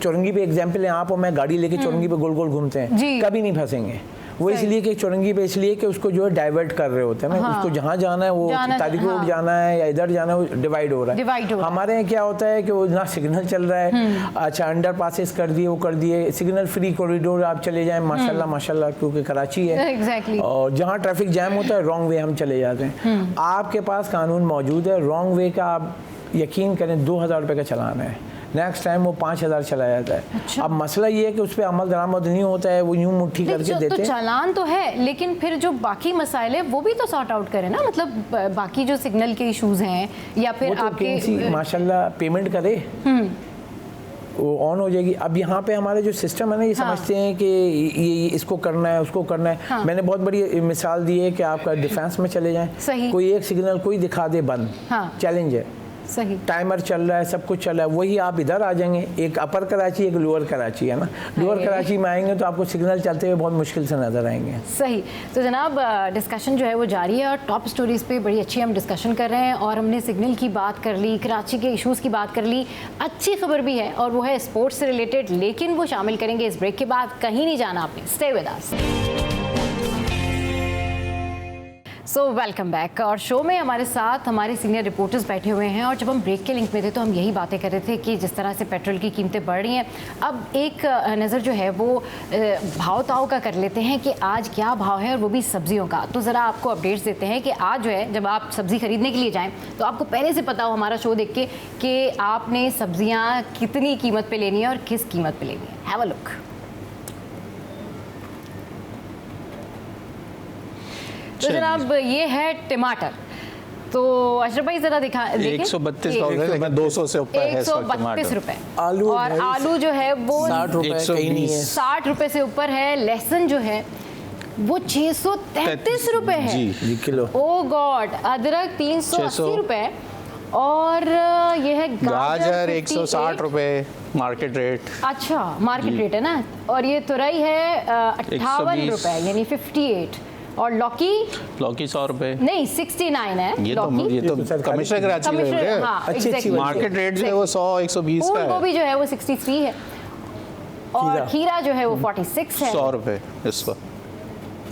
चौरंगी पे एग्जाम्पल है, आप और मैं गाड़ी लेके चौरंगी पे गोल गोल घूमते हैं, कभी नहीं फंसेंगे। वो इसलिए कि चौरंगी पे, इसलिए कि उसको जो है डाइवर्ट कर रहे होते हैं ना, उसको जहाँ जाना है, वो तारिक रोड जाना है या इधर जाना है, वो डिवाइड हो रहा है। हमारे यहाँ क्या होता है कि वो ना सिग्नल चल रहा है, अच्छा अंडर पासेस कर दिए, वो कर दिए, सिग्नल फ्री कॉरिडोर आप चले जाएं, माशाल्लाह माशाल्लाह, क्योंकि कराची है। और जहाँ ट्रैफिक जैम होता है, रॉन्ग वे हम चले जाते हैं। आपके पास कानून मौजूद है, रॉन्ग वे का आप यकीन करें 2000 रुपये का चलान है, नेक्स्ट टाइम वो 5000 चला जाता है। अच्छा। अब मसला ये है कि उस पर अमल दरामद नहीं होता है, वो यूं मुट्ठी करके देते हैं। तो चालान तो है, लेकिन फिर जो बाकी मसाइल है वो भी तो सॉर्ट आउट करें ना, मतलब बाकी जो सिग्नल के इश्यूज हैं या फिर आपके माशाल्लाह पेमेंट करे, वो ऑन हो जाएगी। अब यहाँ पे हमारे जो सिस्टम है ना, ये समझते हैं कि ये इसको करना है, उसको करना है। हाँ। मैंने बहुत बड़ी मिसाल दी है कि आपका डिफेंस में चले जाएं, कोई एक सिग्नल कोई दिखा दे बंद, चैलेंज है, सही टाइमर चल रहा है, सब कुछ चल रहा है, वही आप इधर आ जाएंगे। एक अपर कराची, एक लोअर कराची है ना, लोअर कराची में आएंगे तो आपको सिग्नल चलते हुए बहुत मुश्किल से नजर आएंगे। सही। तो जनाब डिस्कशन जो है वो जारी है और टॉप स्टोरीज पे बड़ी अच्छी हम डिस्कशन कर रहे हैं, और हमने सिग्नल की बात कर ली, कराची के इशूज़ की बात कर ली। अच्छी खबर भी है और वो है स्पोर्ट्स से रिलेटेड, लेकिन वो शामिल करेंगे इस ब्रेक के बाद। कहीं नहीं जाना आपने, stay with us. So welcome back. और शो में हमारे साथ हमारे सीनियर रिपोर्टर्स बैठे हुए हैं, और जब हम ब्रेक के लिंक में थे तो हम यही बातें कर रहे थे कि जिस तरह से पेट्रोल की कीमतें बढ़ रही हैं, अब एक नज़र जो है वो भाव ताव का कर लेते हैं कि आज क्या भाव है, और वो भी सब्जियों का। तो ज़रा आपको अपडेट्स देते हैं कि आज जो है जब आप सब्ज़ी खरीदने के लिए जाएँ तो आपको पहले से पता हो हमारा शो देख के कि आपने सब्जियाँ कितनी कीमत पर लेनी है और किस कीमत पर लेनी है। Have a look. तो जनाब ये है टमाटर, तो अशरफ भाई जरा दिखा देखें। 132 रुपए, 200 से ऊपर है 132 रुपए। आलू और आलू जो है वो 60 रुपए से ऊपर है। लहसुन जो है वो 633 रुपए है जी किलो। ओ गॉड। अदरक 380 रुपए, और ये है गाजर 160 रुपए मार्केट रेट। अच्छा मार्केट रेट है ना। और ये तुरई है 58 रुपए यानी 58। और लौकी 100 रुपए नहीं 69 है। ये तो कमिश्नर कराची का है। हाँ, अच्छी exactly. मार्केट रेट जो है वो 100-120 का है। गोभी जो है वो 63 है और खीरा जो है वो 46 है 100 रुपए इस वक्त।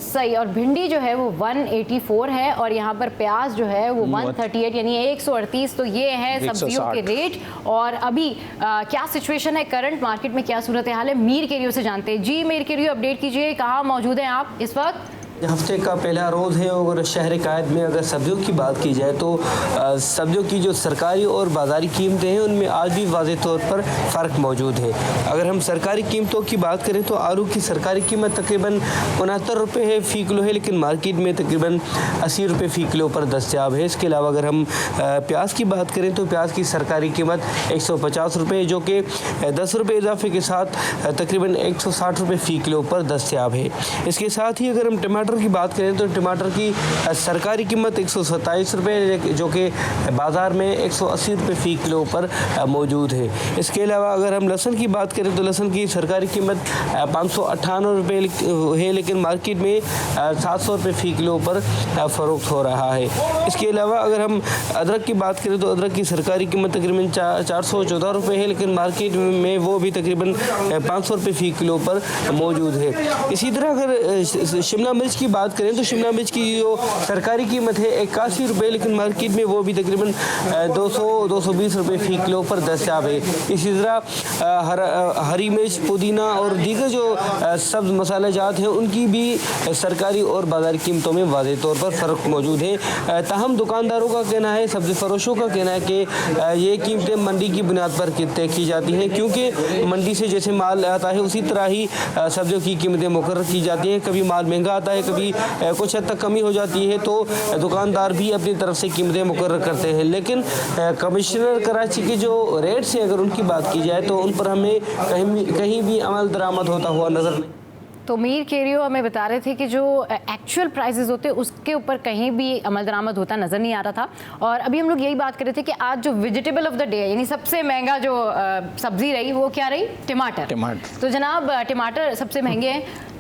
सही। और भिंडी जो है वो 184 है और यहाँ पर प्याज जो है वो 138 यानी 138। तो ये है सब्जियों के रेट। और अभी क्या सिचुएशन है करंट मार्केट में, क्या सूरत हाल है, मीर केरियो से जानते हैं। जी मीर केरियो, अपडेट कीजिए, कहाँ मौजूद हैं आप इस वक्त? हफ्ते का पहला रोज़ है और शहर कायद में अगर सब्जियों की बात की जाए तो सब्जियों की जो सरकारी और बाज़ारी कीमतें हैं उनमें आज भी वाज़े तौर पर फ़र्क मौजूद है। अगर हम सरकारी कीमतों की बात करें तो आलू की सरकारी कीमत तकरीबन 69 रुपये है फ़ी किलो है, लेकिन मार्केट में तकरीबन 80 रुपये फ़ी किलो पर दस्तयाब है। इसके अलावा अगर हम प्याज की बात करें तो प्याज की सरकारी कीमत 150 रुपये है, जो कि 10 रुपये इजाफे के साथ तकरीबन 160 रुपये फ़ी किलो पर दस्तयाब है। इसके साथ ही अगर हम टमाटर की बात करें तो टमाटर की सरकारी कीमत 127 रुपये, जो कि बाज़ार में 180 रुपये फ़ी किलो पर मौजूद है। इसके अलावा अगर हम लहसुन की बात करें तो लहसुन की सरकारी कीमत 598 रुपये है, लेकिन मार्केट में 700 रुपये फ़ी किलो पर फ़रोख्त हो रहा है। इसके अलावा अगर हम अदरक की बात करें तो अदरक की सरकारी कीमत तकरीबन 414 रुपये है, लेकिन मार्केट में वो भी तकरीबन 500 रुपये फ़ी किलो पर मौजूद है। इसी तरह अगर शिमला मिर्च की बात करें तो शिमला मिर्च की जो सरकारी कीमत है 81 रुपये, लेकिन मार्केट में वो भी तकरीबन 200-220 रुपये फ़ी किलो पर दस्तयाब है। इसी तरह हरी मिर्च, पुदीना और दीगर जो सब्ज़ मसाले जात हैं उनकी भी सरकारी और बाज़ारी कीमतों में वाज़े तौर पर फ़र्क मौजूद है। ताहम दुकानदारों का कहना है, सब्ज़ी फरोशों का कहना है कि ये कीमतें मंडी की बुनियाद पर तय की जाती हैं, क्योंकि मंडी से जैसे माल आता है उसी तरह ही सब्जियों की कीमतें मुकर्रर की जाती हैं। कभी माल महंगा आता है, कभी कुछ हद तक कमी हो जाती है, तो दुकानदार भी अपनी तरफ से कीमतें मुकर्रर करते हैं। लेकिन कमिश्नर कराची के जो रेट्स हैं अगर उनकी बात की जाए तो उन पर हमें कहीं भी अमल दरामद होता हुआ नज़र नहीं। तो मीर केरियो हमें बता रहे थे कि जो एक्चुअल प्राइसेस होते हैं उसके ऊपर कहीं भी अमल दरामद होता नज़र नहीं आ रहा था। और अभी हम लोग यही बात कर रहे थे कि आज जो वेजिटेबल ऑफ द डे यानी सबसे महंगा जो सब्ज़ी रही वो क्या रही? टमाटर। तो जनाब टमाटर सबसे महंगे हैं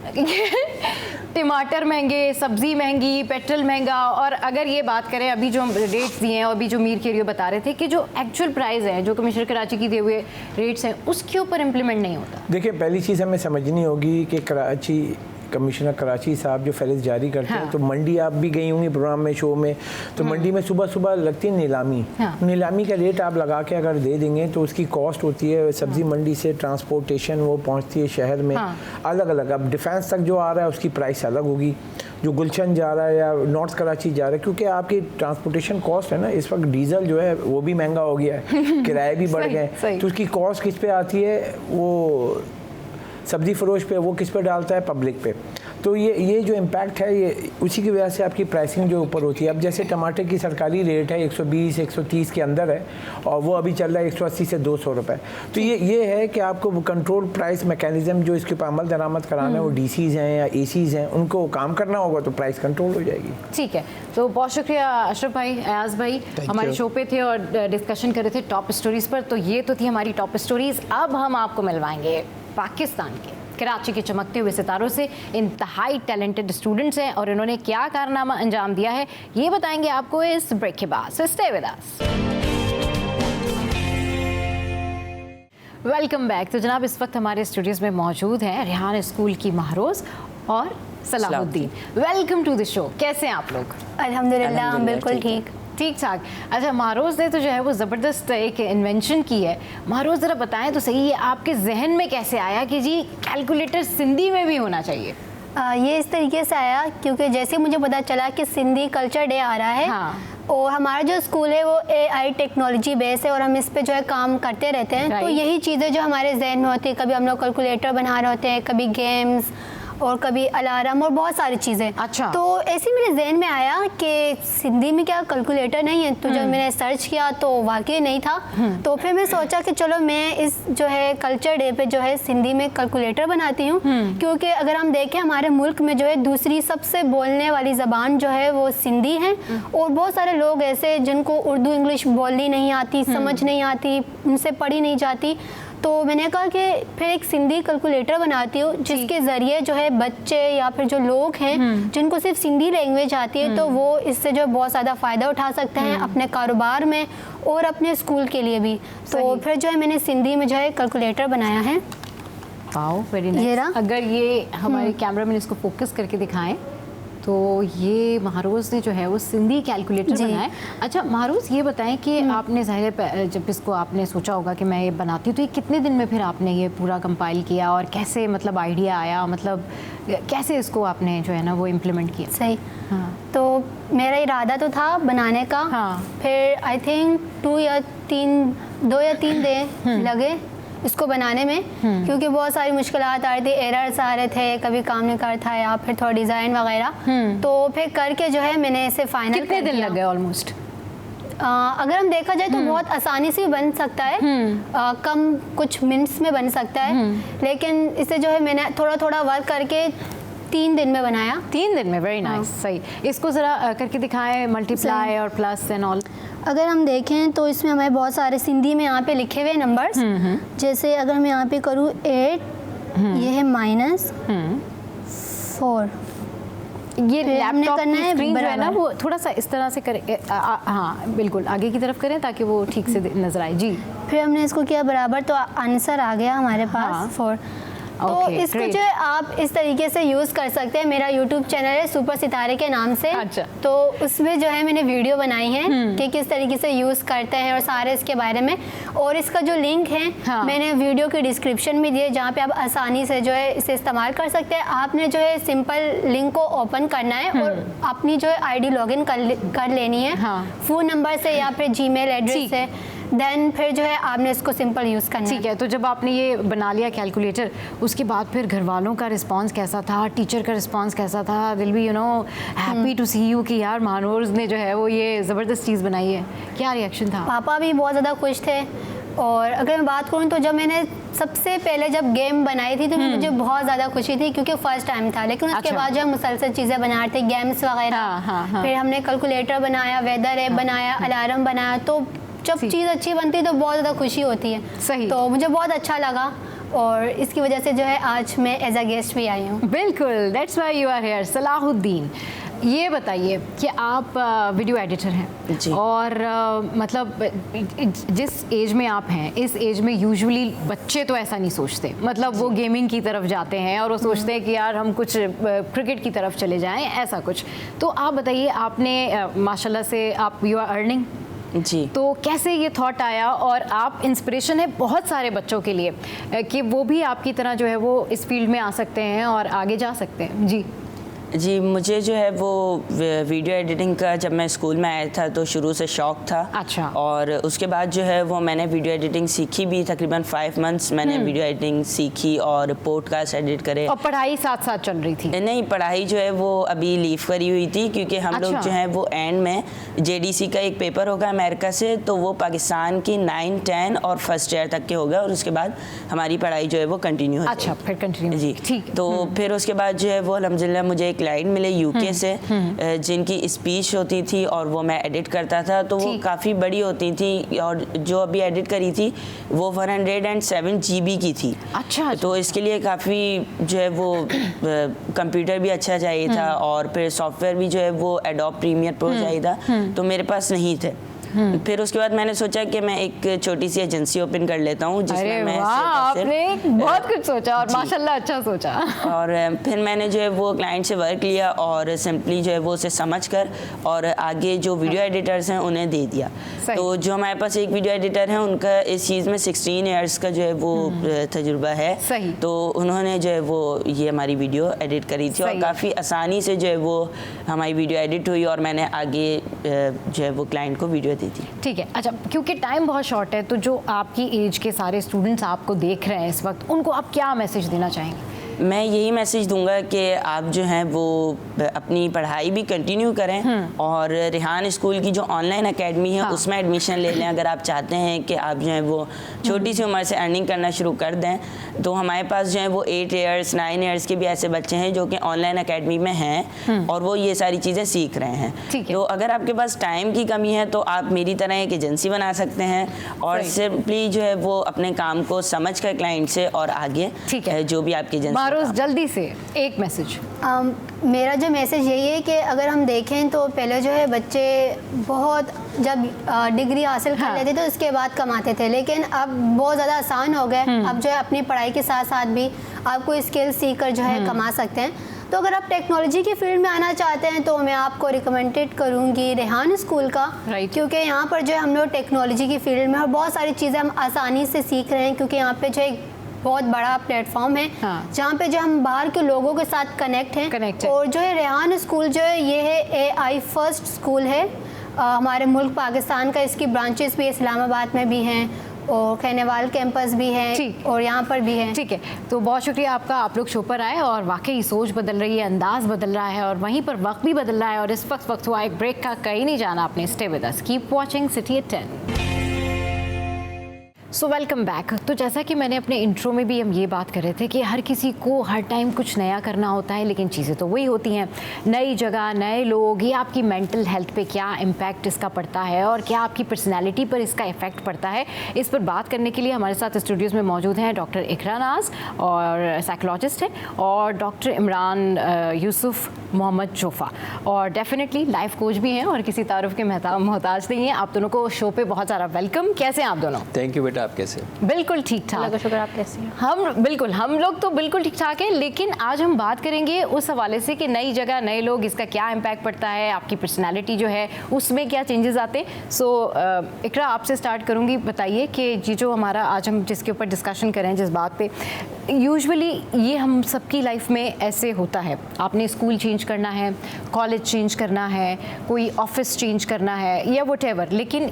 टमाटर महंगे, सब्ज़ी महंगी, पेट्रोल महंगा। और अगर ये बात करें अभी जो रेट्स दिए हैं और अभी जो मीर केरियो बता रहे थे कि जो एक्चुअल प्राइस है, जो कमिश्नर कराची की दिए हुए रेट्स हैं, उसके ऊपर इम्प्लीमेंट नहीं होता। देखिए, पहली चीज़ हमें समझनी होगी कि कराची कमिश्नर कराची साहब जो फहरिस्त जारी करते हैं, तो मंडी आप भी गई होंगी प्रोग्राम में, शो में, तो मंडी में सुबह सुबह लगती है नीलामी। नीलामी का रेट आप लगा के अगर दे देंगे तो उसकी कॉस्ट होती है सब्जी मंडी से ट्रांसपोर्टेशन, वो पहुंचती है शहर में अलग अलग। अब डिफेंस तक जो आ रहा है उसकी प्राइस अलग होगी, जो गुलशन जा रहा है या नॉर्थ कराची जा रहा है, क्योंकि आपकी ट्रांसपोर्टेशन कॉस्ट है ना, इस वक्त डीजल जो है वो भी महंगा हो गया है, किराए भी बढ़ गए, तो उसकी कॉस्ट किस पे आती है? वो सब्ज़ी फरोश पे, वो किस पे डालता है? पब्लिक पे। तो ये जो इम्पैक्ट है ये उसी की वजह से आपकी प्राइसिंग जो ऊपर होती है। अब जैसे टमाटर की सरकारी रेट है 120-130 के अंदर है और वो अभी चल रहा है 180 से 200 रुपये। तो ये है कि आपको कंट्रोल प्राइस मैकेनिज्म जो इसके ऊपर अमल दरामद कराना है, वो डीसीज़ हैं या एसीज़ हैं, उनको काम करना होगा तो प्राइस कंट्रोल हो जाएगी। ठीक है, तो बहुत शुक्रिया अशरफ भाई, अयाज भाई हमारे शो पे थे और डिस्कशन कर रहे थे टॉप स्टोरीज़ पर। तो ये तो थी हमारी टॉप स्टोरीज़। अब हम आपको मिलवाएंगे पाकिस्तान के कराची के चमकते हुए सितारों से। इंतहाई टैलेंटेड स्टूडेंट्स हैं और इन्होंने क्या कारनामा अंजाम दिया है ये बताएंगे आपको इस ब्रेक के बाद। So stay with us. Welcome back. तो जनाब इस वक्त हमारे स्टूडियोज़ में मौजूद हैं रेहान स्कूल की महरोज़ और Salahuddin. Welcome to the show. कैसे हैं आप लोग? अल्हम्दुलिल्लाह हम बिल्कुल ठीक ठाक। अच्छा, महरोज़ ने तो जो है वो ज़बरदस्त एक इन्वेंशन की है। महरोज़ ज़रा बताएं तो सही, ये आपके जहन में कैसे आया कि जी कैलकुलेटर सिंधी में भी होना चाहिए? ये इस तरीके से आया क्योंकि जैसे मुझे पता चला कि सिंधी कल्चर डे आ रहा है। और हमारा जो स्कूल है वो AI टेक्नोलॉजी बेस है और हम इस पे जो है काम करते रहते हैं। तो यही चीज़ें जो हमारे जहन में होती है, कभी हम लोग कैलकुलेटर बना रहे होते हैं, कभी गेम्स और कभी अलार्म और बहुत सारी चीज़ें। अच्छा। तो ऐसे मेरे जहन में आया कि सिंधी में क्या कैलकुलेटर नहीं है? तो जब मैंने सर्च किया तो वाकई नहीं था। तो फिर मैं सोचा कि चलो मैं इस जो है कल्चर डे पे जो है सिंधी में कैलकुलेटर बनाती हूँ, क्योंकि अगर हम देखें हमारे मुल्क में जो है दूसरी सबसे बोलने वाली ज़बान जो है वो सिंधी है। और बहुत सारे लोग ऐसे जिनको उर्दू इंग्लिश बोलनी नहीं आती, समझ नहीं आती, उनसे पढ़ी नहीं जाती। तो मैंने कहा कि फिर एक सिंधी कैलकुलेटर बनाती हूँ जिसके ज़रिए जो है बच्चे या फिर जो लोग हैं जिनको सिर्फ सिंधी लैंग्वेज आती है तो वो इससे जो बहुत ज़्यादा फ़ायदा उठा सकते हैं अपने कारोबार में और अपने स्कूल के लिए भी। तो फिर जो है मैंने सिंधी में जो है कैलकुलेटर बनाया है। Wow, very nice. अगर ये हमारे कैमरामैन इसको फोकस करके दिखाएं तो ये महारोज ने जो है वो सिंधी कैलकुलेटर बनाया है। अच्छा महारोज, ये बताएं कि आपने ज़ाहिर जब इसको आपने सोचा होगा कि मैं ये बनाती हूँ, तो ये कितने दिन में फिर आपने ये पूरा कंपाइल किया और कैसे मतलब आइडिया आया, मतलब कैसे इसको आपने जो है ना वो इम्प्लीमेंट किया? सही। हाँ, तो मेरा इरादा तो था बनाने का। हाँ। फिर आई थिंक 2 या 3 दिन लगे इसको बनाने में, क्योंकि बहुत सारी मुश्किलात आ रही थी, एरर्स आ रहे थे, कभी काम नहीं करता या फिर थोड़ा डिज़ाइन वगैरह। तो फिर करके जो है मैंने इसे फाइनल। कितने दिन लग गए ऑलमोस्ट? अगर हम देखा जाए तो बहुत आसानी से बन सकता है, कम कुछ मिनट्स में बन सकता है, लेकिन इसे जो है मैंने थोड़ा थोड़ा वर्क करके 3 दिन में बनाया। 3 दिन में, वेरी नाइस। सही, इसको ज़रा करके दिखाएं, मल्टीप्लाई और प्लस एंड ऑल। अगर हम देखें तो इसमें हमें बहुत सारे सिंधी में यहाँ पे लिखे हुए नंबर्स, जैसे अगर मैं यहाँ पे करूँ 8, ये है -4। ये लैपटॉप की स्क्रीन जो है ना वो थोड़ा सा इस तरह से करें, हाँ बिल्कुल आगे की तरफ करें ताकि वो ठीक से नजर आए। जी, फिर हमने इसको किया बराबर, तो आंसर आ गया हमारे पास 4। तो इसको जो है आप इस तरीके से यूज़ कर सकते हैं। मेरा YouTube चैनल है सुपर सितारे के नाम से। अच्छा। तो उसमें जो है मैंने वीडियो बनाई है कि किस तरीके से यूज़ करते हैं और सारे इसके बारे में, और इसका जो लिंक है मैंने वीडियो के डिस्क्रिप्शन में दिए, जहाँ पे आप आसानी से जो है इसे इस्तेमाल कर सकते हैं। आपने जो है सिंपल लिंक को ओपन करना है और अपनी जो है ID लॉगिन कर लेनी है, फ़ोन नंबर से या फिर Gmail एड्रेस से। देन फिर जो है आपने इसको सिंपल यूज़ करना है। ठीक है, तो जब आपने ये बना लिया कैलकुलेटर, उसके बाद फिर घर वालों का रिस्पांस कैसा था, टीचर का रिस्पांस कैसा था? Will be happy to see you कि यार महानूर ने जो है वो ये ज़बरदस्त चीज़ बनाई है। क्या रिएक्शन था? पापा भी बहुत ज़्यादा खुश थे। और अगर मैं बात करूँ तो जब मैंने सबसे पहले जब गेम बनाई थी तो मुझे बहुत ज़्यादा खुशी थी, क्योंकि फर्स्ट टाइम था। लेकिन उसके बाद जो मुसलसल चीज़ें बना रहे थे, गेम्स वगैरह, फिर हमने कैलकुलेटर बनाया, वेदर ऐप बनाया, अलार्म बनाया, तो जब चीज़ अच्छी बनती है तो बहुत ज़्यादा खुशी होती है। सही। तो मुझे बहुत अच्छा लगा और इसकी वजह से जो है आज मैं एज अ गेस्ट भी आई हूँ। बिल्कुल, that's why you are here. Salahuddin, ये बताइए कि आप वीडियो एडिटर हैं जी। और मतलब जिस एज में आप हैं, इस एज में यूजुअली बच्चे तो ऐसा नहीं सोचते, मतलब वो गेमिंग की तरफ जाते हैं और वो सोचते हैं कि यार हम कुछ क्रिकेट की तरफ चले जाएं, ऐसा कुछ। तो आप बताइए, आपने माशाल्लाह से आप यू आर अर्निंग जी, तो कैसे ये थॉट आया? और आप इंस्पिरेशन है बहुत सारे बच्चों के लिए कि वो भी आपकी तरह जो है वो इस फील्ड में आ सकते हैं और आगे जा सकते हैं। जी, मुझे जो है वो वीडियो एडिटिंग का जब मैं स्कूल में आया था तो शुरू से शौक़ था। अच्छा। और उसके बाद जो है वो मैंने वीडियो एडिटिंग सीखी भी, तकरीबन 5 मंथ्स मैंने वीडियो एडिटिंग सीखी और पॉडकास्ट एडिट करे। और पढ़ाई साथ साथ चल रही थी? नहीं, पढ़ाई जो है वो अभी लीव करी हुई थी, क्योंकि हम लोग जो है वो एंड में JDC का एक पेपर होगा अमेरिका से, तो वो पाकिस्तान की 9, 10 और फर्स्ट ईयर तक के होगा, और उसके बाद हमारी पढ़ाई जो है वो कंटिन्यू। अच्छा, फिर कंटिन्यू। जी, ठीक। तो फिर उसके बाद जो है वो अल्हम्दुलिल्लाह मुझे एक क्लाइंट मिले UK से, जिनकी स्पीच होती थी और वो मैं एडिट करता था, तो वो काफ़ी बड़ी होती थी, और जो अभी एडिट करी थी वो 107 GB की थी। अच्छा। तो इसके लिए काफ़ी जो है वो कंप्यूटर भी अच्छा चाहिए था, और फिर सॉफ्टवेयर भी जो है वो एडोब प्रीमियर प्रो चाहिए था, तो मेरे पास नहीं थे। फिर उसके बाद मैंने सोचा कि मैं एक छोटी सी एजेंसी ओपन कर लेता हूँ, जिसमें मैं आपने बहुत कुछ सोचा और माशाल्लाह अच्छा सोचा। और फिर मैंने जो है वो क्लाइंट से वर्क लिया और सिंपली जो है वो उसे समझ कर और आगे जो वीडियो एडिटर्स हैं उन्हें दे दिया। तो जो हमारे पास एक वीडियो एडिटर हैं, उनका इस चीज़ में 16 ईयर्स का जो है वो तजुर्बा है। सही। तो उन्होंने जो है वो ये हमारी वीडियो एडिट करी थी और काफ़ी आसानी से जो है वो हमारी वीडियो एडिट हुई और मैंने आगे जो है वो क्लाइंट को वीडियो दी थी। ठीक है। अच्छा, क्योंकि टाइम बहुत शॉर्ट है, तो जो आपकी एज के सारे स्टूडेंट्स आपको देख रहे हैं इस वक्त, उनको आप क्या मैसेज देना चाहेंगे? मैं यही मैसेज दूंगा कि आप जो हैं वो अपनी पढ़ाई भी कंटिन्यू करें और रेहान स्कूल की जो ऑनलाइन एकेडमी है उसमें एडमिशन ले लें। अगर आप चाहते हैं कि आप जो हैं वो छोटी सी उम्र से अर्निंग करना शुरू कर दें, तो हमारे पास जो है वो 8 ईयर्स 9 ईयर्स के भी ऐसे बच्चे हैं जो कि ऑनलाइन एकेडमी में हैं और वो ये सारी चीज़ें सीख रहे हैं। तो अगर आपके पास टाइम की कमी है तो आप मेरी तरह एक एजेंसी बना सकते हैं और सिंपली जो है वो अपने काम को समझ कर क्लाइंट से और आगे जो भी आपकी एजेंसी। मारूस, जल्दी से एक मैसेज। मेरा जो मैसेज यही है कि अगर हम देखें तो पहले जो है बच्चे बहुत जब डिग्री हासिल कर लेते तो उसके बाद कमाते थे, लेकिन अब बहुत ज़्यादा आसान हो गए। अब जो है अपनी पढ़ाई के साथ साथ भी आप कोई स्किल सीख कर जो है कमा सकते हैं। तो अगर आप टेक्नोलॉजी की फील्ड में आना चाहते हैं तो मैं आपको रिकमेंडेड करूंगी रेहान स्कूल का, क्योंकि यहाँ पर जो है हम लोग टेक्नोलॉजी की फील्ड में और बहुत सारी चीज़ें हम आसानी से सीख रहे हैं, क्योंकि यहाँ पे जो एक बहुत बड़ा प्लेटफॉर्म है जहाँ पे जो हम बाहर के लोगों के साथ कनेक्ट हैं। और जो है रेहान स्कूल जो है ये है AI फर्स्ट स्कूल है हमारे मुल्क पाकिस्तान का। इसकी ब्रांचेस भी इस्लामाबाद में भी हैं और खैनेवाल कैंपस भी है और यहाँ पर भी है। ठीक है, तो बहुत शुक्रिया आपका, आप लोग शो पर आए और वाकई सोच बदल रही है, अंदाज बदल रहा है और वहीं पर वक्त भी बदल रहा है। और इस वक्त हुआ एक ब्रेक का, कहीं नहीं जाना आपने, stay with us, keep watching City at 10। So welcome back. तो जैसा कि मैंने अपने इंट्रो में भी हम ये बात कर रहे थे कि हर किसी को हर टाइम कुछ नया करना होता है, लेकिन चीज़ें तो वही होती हैं, नई जगह, नए लोग, ये आपकी मेंटल हेल्थ पे क्या इम्पैक्ट इसका पड़ता है और क्या आपकी पर्सनैलिटी पर इसका इफ़ेक्ट पड़ता है। इस पर बात करने के लिए हमारे साथ स्टूडियोज़ में मौजूद हैं डॉक्टर इकरा नाज और साइकोलॉजिस्ट हैं, और डॉक्टर इमरान यूसुफ मोहम्मद जोफ़ा, और डेफिनेटली लाइफ कोच भी हैं और किसी तारुफ के मोहताज नहीं है। आप दोनों को शो पे बहुत सारा वेलकम। कैसे हैं आप दोनों? थैंक यू बेटा, आप कैसे? बिल्कुल ठीक ठाक, अल्लाह का शुक्र। आप कैसे हैं? हम लोग तो बिल्कुल ठीक ठाक है, लेकिन आज हम बात करेंगे उस हवाले से कि नई जगह, नए लोग, इसका क्या इम्पैक्ट पड़ता है, आपकी पर्सनैलिटी जो है उसमें क्या चेंजेस आते हैं। सो इकरा, आपसे स्टार्ट करूंगी। बताइए कि जी जो हमारा आज हम जिसके ऊपर डिस्कशन करें, जिस बात पे यूजुअली ये हम सबकी लाइफ में ऐसे होता है, आपने स्कूल चेंज करना है, कॉलेज चेंज करना है, कोई ऑफिस चेंज करना है या व्हाटएवर, लेकिन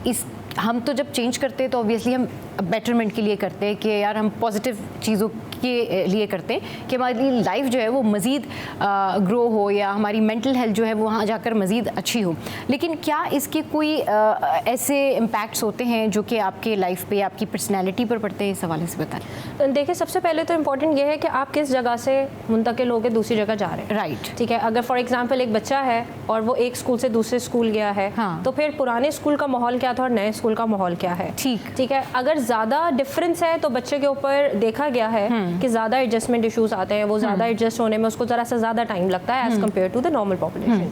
हम तो जब चेंज करते हैं तो ऑब्वियसली हम बेटरमेंट के लिए करते हैं कि यार हम पॉजिटिव चीज़ों के लिए करते हैं कि हमारी लाइफ जो है वो मज़ीद ग्रो हो या हमारी मेंटल हेल्थ जो है वो वहाँ जाकर मज़ीद अच्छी हो। लेकिन क्या इसके कोई ऐसे इम्पैक्ट्स होते हैं जो कि आपके लाइफ पे, आपकी पर्सनैलिटी पर पड़ते हैं? इस हवाले से बताएं। देखिए, सबसे पहले तो इम्पॉर्टेंट ये है कि आप किस जगह से मुंतकिल होकर दूसरी जगह जा रहे हैं। राइट, ठीक है। अगर फॉर एग्जांपल एक बच्चा है और वो एक स्कूल से दूसरे स्कूल गया है, तो फिर पुराने स्कूल का माहौल क्या था और नए स्कूल का माहौल क्या है। ठीक है। अगर ज़्यादा डिफरेंस है तो बच्चे के ऊपर देखा गया है कि ज़्यादा एडजस्टमेंट इश्यूज आते हैं, वो ज़्यादा एडजस्ट होने में उसको ज़रा सा ज़्यादा टाइम लगता है as compare to the normal population.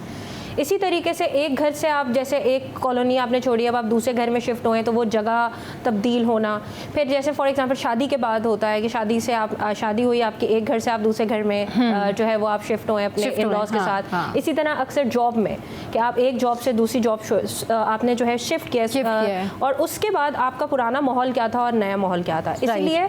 इसी तरीके से एक घर से आप जैसे एक कॉलोनी आपने छोड़ी, अब आप दूसरे घर में शिफ्ट हुए तो वो जगह तब्दील होना, फिर जैसे फॉर एग्जांपल शादी के बाद होता है कि शादी से आप शादी हुई आपके एक घर से आप दूसरे घर में जो है वो आप शिफ्ट हुए अपने इन-लॉज के साथ। इसी तरह अक्सर जॉब में कि आप एक जॉब से दूसरी जॉब आपने जो है शिफ्ट किया और उसके बाद आपका पुराना माहौल क्या था और नया माहौल क्या था। इसलिए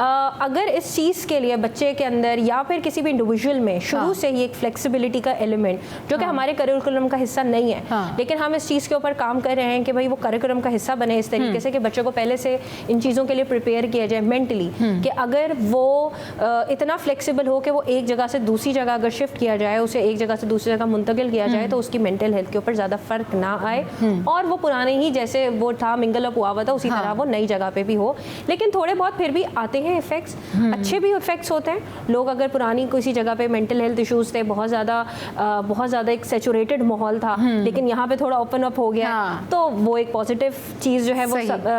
अगर इस चीज़ के लिए बच्चे के अंदर या फिर किसी भी इंडिविजुअल में शुरू से ही एक फ्लेक्सिबिलिटी का एलिमेंट जो कि हमारे करिकुलम का हिस्सा नहीं है, लेकिन हम इस चीज़ के ऊपर काम कर रहे हैं कि भाई वो करिकुलम का हिस्सा बने इस तरीके से कि बच्चों को पहले से इन चीज़ों के लिए प्रिपेयर किया जाए मेंटली, कि अगर वो इतना फ्लेक्सिबल हो कि वो एक जगह से दूसरी जगह अगर शिफ्ट किया जाए, उसे एक जगह से दूसरी जगह मुंतकिल किया जाए तो उसकी मेंटल हेल्थ के ऊपर ज़्यादा फ़र्क ना आए और वो पुराने ही जैसे वो था मिंगल अप हुआ था उसी तरह वो नई जगह पे भी हो। लेकिन थोड़े बहुत फिर भी आते हैं इफेक्ट्स, अच्छे भी इफेक्ट्स होते हैं। लोग अगर पुरानी किसी जगह पे मेंटल हेल्थ इश्यूज थे, बहुत ज़्यादा एक सैचुरेटेड माहौल था, लेकिन यहाँ पे थोड़ा ओपन अप हो गया तो वो एक पॉजिटिव चीज़ जो है वो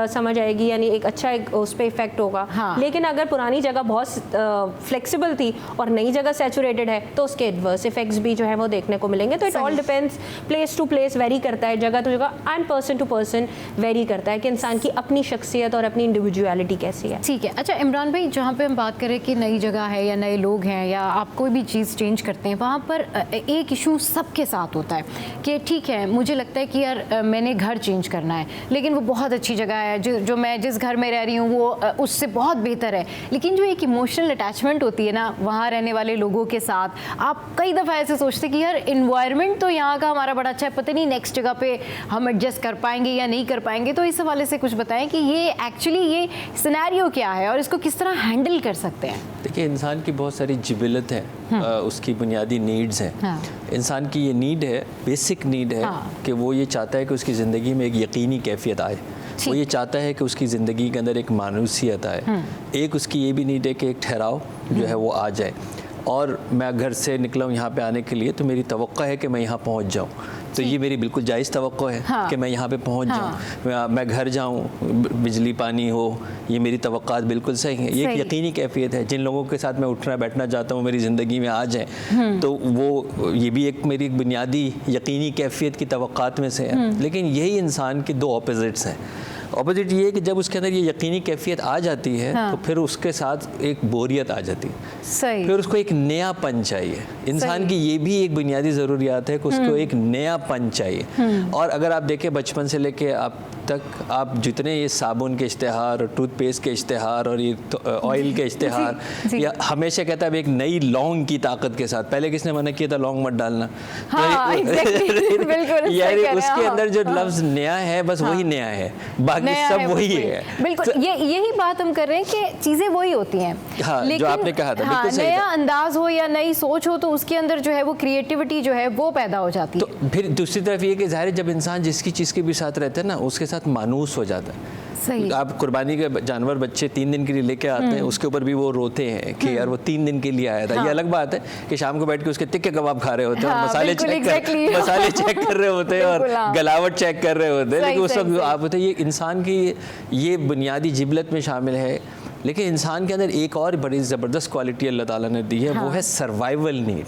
समझ आएगी, यानी एक अच्छा एक उस पर इफेक्ट होगा। लेकिन अगर पुरानी जगह बहुत फ्लेक्सिबल थी और नई जगह सैचुरेटेड है तो उसके एडवर्स इफेक्ट्स भी जो है वो देखने को मिलेंगे। तो it all depends, place to place vary करता है, जगह टू जगह and person to person vary करता है कि इंसान की अपनी शख्सियत और अपनी इंडिविजुअलिटी कैसी है। ठीक है। अच्छा इमरान भाई, जहाँ पे हम बात करें कि नई जगह है या नए लोग हैं या आप कोई भी चीज़ चेंज करते हैं, वहाँ पर एक इशू सबके साथ होता है कि ठीक है मुझे लगता है कि यार मैंने घर चेंज करना है, लेकिन वो बहुत अच्छी जगह है, जो मैं जिस घर में रह रही हूँ वो उससे बहुत बेहतर है, लेकिन जो एक इमोशनल अटैचमेंट होती है ना वहाँ रहने वाले लोगों के साथ, आप कई दफ़ा ऐसे सोचते कि यार इन्वायरमेंट तो यहाँ का हमारा बड़ा अच्छा है, पता नहीं नेक्स्ट जगह पे हम एडजस्ट कर पाएंगे या नहीं कर पाएंगे। तो इस हवाले से कुछ बताएं कि ये एक्चुअली ये सिनेरियो क्या है और इसको किस तरह हैंडल कर सकते हैं। देखिए, इंसान की बहुत सारी जिबिलत है, उसकी बुनियादी नीड्स हैं। हाँ। इंसान की ये नीड है, बेसिक नीड है कि वो ये चाहता है कि उसकी ज़िंदगी में एक यकीनी कैफियत आए। वो ये चाहता है कि उसकी ज़िंदगी के अंदर एक मानूसियत आए। एक उसकी ये भी नीड है कि एक ठहराव जो है वो आ जाए। और मैं घर से निकला हूँ यहाँ पे आने के लिए, तो मेरी तवक्को है कि मैं यहाँ पहुँच जाऊँ। तो ये मेरी बिल्कुल जायज़ तवक्को है कि मैं यहाँ पे पहुँच जाऊँ, मैं घर जाऊँ, बिजली पानी हो, ये मेरी तवक्कात बिल्कुल सही है। ये एक यकीनी कैफियत है। जिन लोगों के साथ मैं उठना बैठना चाहता हूँ मेरी ज़िंदगी में आ जाए, तो वो ये भी एक मेरी बुनियादी यकीनी कैफियत की तवक्कात में से है। लेकिन यही इंसान के दो ऑपोजिट्स हैं। ऑपोजिट ये है कि जब उसके अंदर ये यकीनी कैफियत आ जाती है, तो फिर उसके साथ एक बोरियत आ जाती है। सही। फिर उसको एक नयापन चाहिए। इंसान की ये भी एक बुनियादी ज़रूरियात है कि उसको एक नयापन चाहिए। और अगर आप देखें बचपन से लेके आप तक, आप जितने ये साबुन के इश्तिहार और टूथपेस्ट के इश्तिहार और ये ऑयल के इश्तिहार, या हमेशा कहता है एक नई लौंग की ताकत के साथ। पहले किसने मना किया था लौंग मत डालना? यानी उसके अंदर जो लफ्ज़ नया है, बस वही नया है, बाकी सब वही है। बिल्कुल, ये यही बात हम कर रहे हैं कि चीजें वही होती हैं। हाँ, लेकिन जो आपने कहा था, हाँ, बिल्कुल सही नया था। अंदाज हो या नई सोच हो, तो उसके अंदर जो है वो क्रिएटिविटी जो है वो पैदा हो जाती है। तो फिर दूसरी तरफ ये कि ज़ाहिर है जब इंसान जिसकी चीज़ के भी साथ रहता है ना, उसके साथ मानूस हो जाता है। सही। आप कुर्बानी के जानवर बच्चे 3 दिन के लिए लेके आते हैं, उसके ऊपर भी वो रोते हैं कि यार वो 3 दिन के लिए आया था। ये अलग बात है कि शाम को बैठ के उसके तिक्के कबाब खा रहे होते हैं, और मसाले चेक कर रहे होते हैं और गलावट चेक कर रहे होते हैं। लेकिन उस वक्त आप होते हैं, ये इंसान की ये बुनियादी जिबलत में शामिल है। लेकिन इंसान के अंदर एक और बड़ी ज़बरदस्त क्वालिटी अल्लाह ताला ने दी है, वो है सर्वाइवल नीड।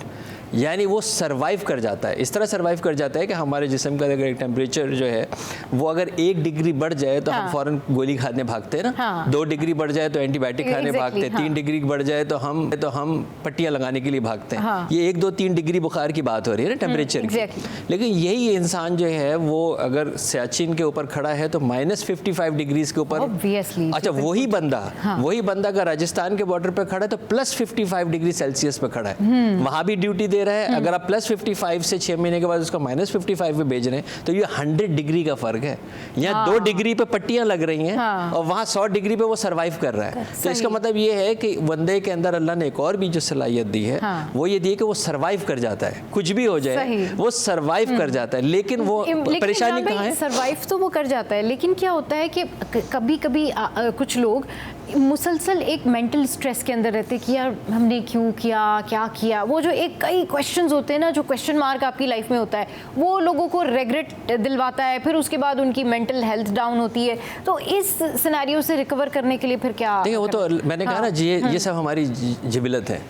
यानी वो सर्वाइव कर जाता है। इस तरह सर्वाइव कर जाता है कि हमारे जिस्म का अगर टेम्परेचर जो है वो अगर 1 डिग्री बढ़ जाए तो हम फ़ौरन गोली खाने भागते हैं ना। 2 डिग्री बढ़ जाए तो एंटीबायोटिक खाने भागते हैं। 3 डिग्री बढ़ जाए तो हम पट्टियाँ लगाने के लिए भागते हैं। ये 1, 2, 3 डिग्री बुखार की बात हो रही है ना, टेम्परेचर की। लेकिन यही इंसान जो है वो अगर सियाचिन के ऊपर खड़ा है तो -55 डिग्रीज के ऊपर, अच्छा वही बंदा अगर राजस्थान के बॉर्डर पर खड़ा है तो +55 डिग्री सेल्सियस पे खड़ा है, वहाँ भी ड्यूटी दे रहा है। अगर आप +55 से 6 महीने के बाद उसका -55 पे भेज रहे हैं, तो ये 100 डिग्री का फर्क है। यहाँ 2 डिग्री पे पट्टियां लग रही हैं और वहाँ 100 डिग्री पे वो सर्वाइव कर रहा है। तो इसका मतलब ये है कि बंदे के अंदर अल्लाह ने एक और भी जो सलाहियत दी है, वो ये दी है कि वो सर्वाइव कर जाता है। कुछ भी हो जाए वो सर्वाइव कर जाता है। लेकिन वो परेशानी कहाँ है? सर्वाइव तो वो कर जाता है, लेकिन क्या होता है कि कभी कभी कुछ लोग मुसलसल एक मेंटल स्ट्रेस के अंदर रहते कि यार हमने क्यों किया, क्या किया। वो जो एक कई क्वेश्चंस होते हैं ना, जो क्वेश्चन मार्क आपकी लाइफ में होता है, वो लोगों को रेग्रेट दिलवाता है। फिर उसके बाद उनकी मेंटल हेल्थ डाउन होती है। तो इस सिनेरियो से रिकवर करने के लिए फिर क्या? देखिए, वो तो मैंने कहा ना, ये सब हमारी जिबिलत है।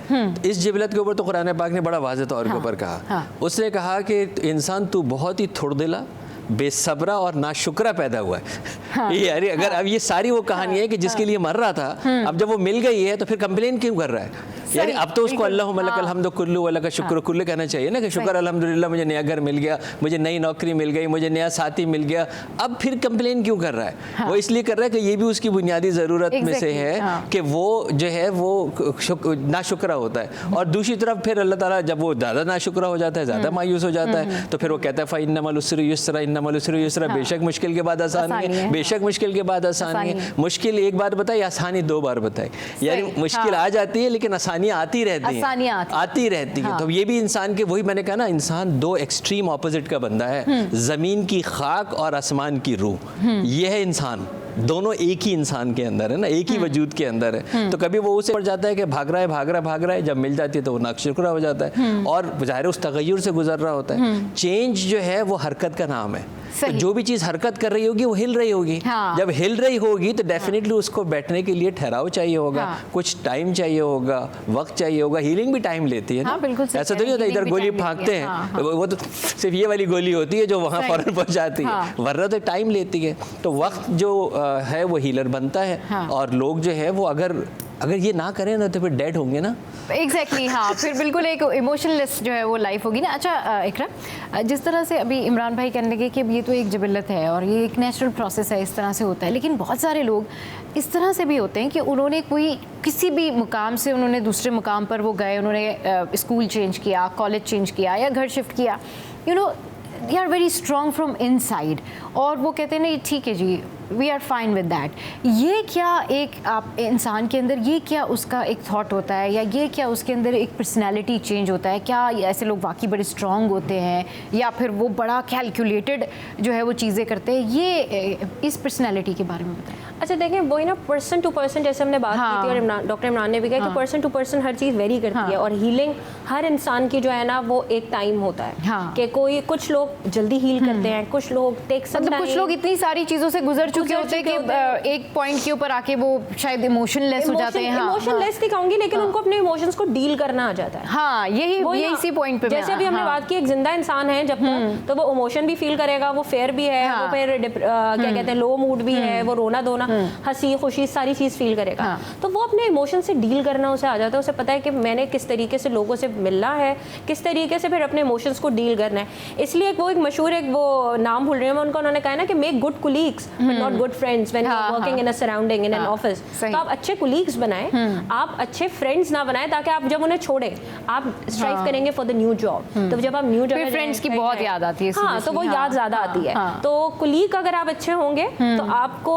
इस जिबिलत के ऊपर तो कुरान पाक ने बड़ा वाज़ेह तौर के ऊपर कहा। उसने कहा कि इंसान तू बहुत ही थोड़दिला, बेसब्रा और नाशुक्रा पैदा हुआ है। ये यानी अगर अब ये सारी वो कहानी है कि जिसके लिए मर रहा था, अब जब वो मिल गई है तो फिर कंप्लेन क्यों कर रहा है? यानी अब तो उसको अल्लाह मलकल हम्दु कुल्लु वलका शुक्र कुल्लु कहना चाहिए ना, कि शुक्र अल्हम्दुलिल्लाह मुझे नया घर मिल गया, मुझे नई नौकरी मिल गई, मुझे नया साथी मिल गया। अब फिर कंप्लेन क्यों कर रहा है? वो इसलिए कर रहा है कि ये भी उसकी बुनियादी ज़रूरत में से है कि वो जो है वो नाशुक्रा होता है। और दूसरी तरफ फिर अल्लाह ताला जब वो ज़्यादा नाशुक्रा हो जाता है, ज़्यादा मायूस हो जाता है, तो फिर वो कहता है फ़इन्नमल उसरि युस्रा इन्नमल उसरि युस्रा, बेशक मुश्किल के बाद आसानी है, बेशक मुश्किल के बाद आसानी है। मुश्किल एक बार बताई, आसानी 2 बार बताई। यानी मुश्किल आ जाती है लेकिन आसानियाँ आती रहती हैं, आती रहती है। तो ये भी इंसान के, वही मैंने कहा ना, इंसान 2 एक्सट्रीम ऑपोजिट का बंदा है। ज़मीन की खाक और आसमान की रूह, ये है इंसान। दोनों एक ही इंसान के अंदर है ना, एक ही वजूद के अंदर है। तो कभी वो उसे पड़ जाता है कि भाग रहा है, जब मिल जाती है तो वो नाशुक्रा हो जाता है और ज़ाहिर उस तगय्युर से गुजर रहा होता है। चेंज जो है वो हरकत का नाम है। तो जो भी चीज़ हरकत कर रही होगी वो हिल रही होगी। जब हिल रही होगी तो डेफिनेटली उसको बैठने के लिए ठहराव चाहिए होगा, कुछ टाइम चाहिए होगा, वक्त चाहिए होगा। हीलिंग भी टाइम लेती है ना, ऐसा तो नहीं होता इधर गोली फेंकते हैं, वो तो सिर्फ ये वाली गोली होती है जो वहाँ फौरन पहुँचाती है, वरना तो टाइम लेती है। तो वक्त जो है वो हीलर बनता है। और लोग जो है वो अगर ये ना करें ना तो फिर डेड होंगे ना। एग्जैक्टली हाँ, फिर बिल्कुल एक इमोशनलेस जो है वो लाइफ होगी ना। अच्छा इकरा, जिस तरह से अभी इमरान भाई कहने लगे कि ये तो एक जिबिलत है और ये एक नेचुरल प्रोसेस है, इस तरह से होता है। लेकिन बहुत सारे लोग इस तरह से भी होते हैं कि उन्होंने किसी भी मुकाम से उन्होंने दूसरे मुकाम पर वो गए, उन्होंने स्कूल चेंज किया, कॉलेज चेंज किया या घर शिफ्ट किया, they are very strong from inside. और वो कहते हैं नहीं ठीक है जी, we are fine with that. ये क्या एक आप इंसान के अंदर ये क्या उसका एक थॉट होता है, या ये क्या उसके अंदर एक पर्सनैलिटी चेंज होता है? क्या ऐसे लोग वाकई बड़े स्ट्रॉन्ग होते हैं, या फिर वो बड़ा कैलकुलेटेड जो है वो चीज़ें करते हैं? ये इस पर्सनैलिटी के बारे में बताएं। अच्छा देखिए, वही ना पर्सन टू पर्सन जैसे हमने बात की थी, और डॉक्टर इमरान ने भी कहा कि पर्सन टू पर्सन हर चीज़ वेरी करती है, और हीलिंग हर इंसान की जो है ना वो एक टाइम होता है कि कोई कुछ लोग जल्दी हील करते हैं, कुछ लोग टेक सम मतलब कुछ लोग इतनी सारी चीज़ों से गुजर चुके होते हैं कि एक पॉइंट के ऊपर आके वो शायद इमोशनलेस हो जाते हैं। इमोशनलेस नहीं कहूँगी, लेकिन उनको अपने इमोशंस को डील करना आ जाता है। हाँ, यही इसी पॉइंट पे जैसे अभी हमने बात की, एक जिंदा इंसान है जब तक, तो वो इमोशन भी फील करेगा, वो फेयर भी है, वो फिर क्या कहते हैं लो मूड भी है, वो रोना धोना हंसी खुशी सारी चीज़ फील करेगा। तो वो अपने इमोशन से डील करना उसे आ जाता है, उसे पता है कि मैंने किस तरीके से लोगों से मिलना है, किस तरीके से फिर अपने इमोशंस को डील करना है। इसलिए वो एक मशहूर एक वो नाम भूल रही हूँ मैं उनका, उन्होंने कहा ना कि make good colleagues but not good friends when you are working in a surrounding in an office. तो आप अच्छे कुलीग्स बनाएं, आप अच्छे फ्रेंड्स ना बनाएं, ताकि आप जब उन्हें छोड़े आप स्ट्राइव करेंगे फॉर द न्यू जॉब। तो जब आप न्यू जॉब फ्रेंड्स की बहुत याद आती है। हाँ, तो वो याद ज़्यादा आती है। तो कुलीग अगर आप अच्छे होंगे तो आपको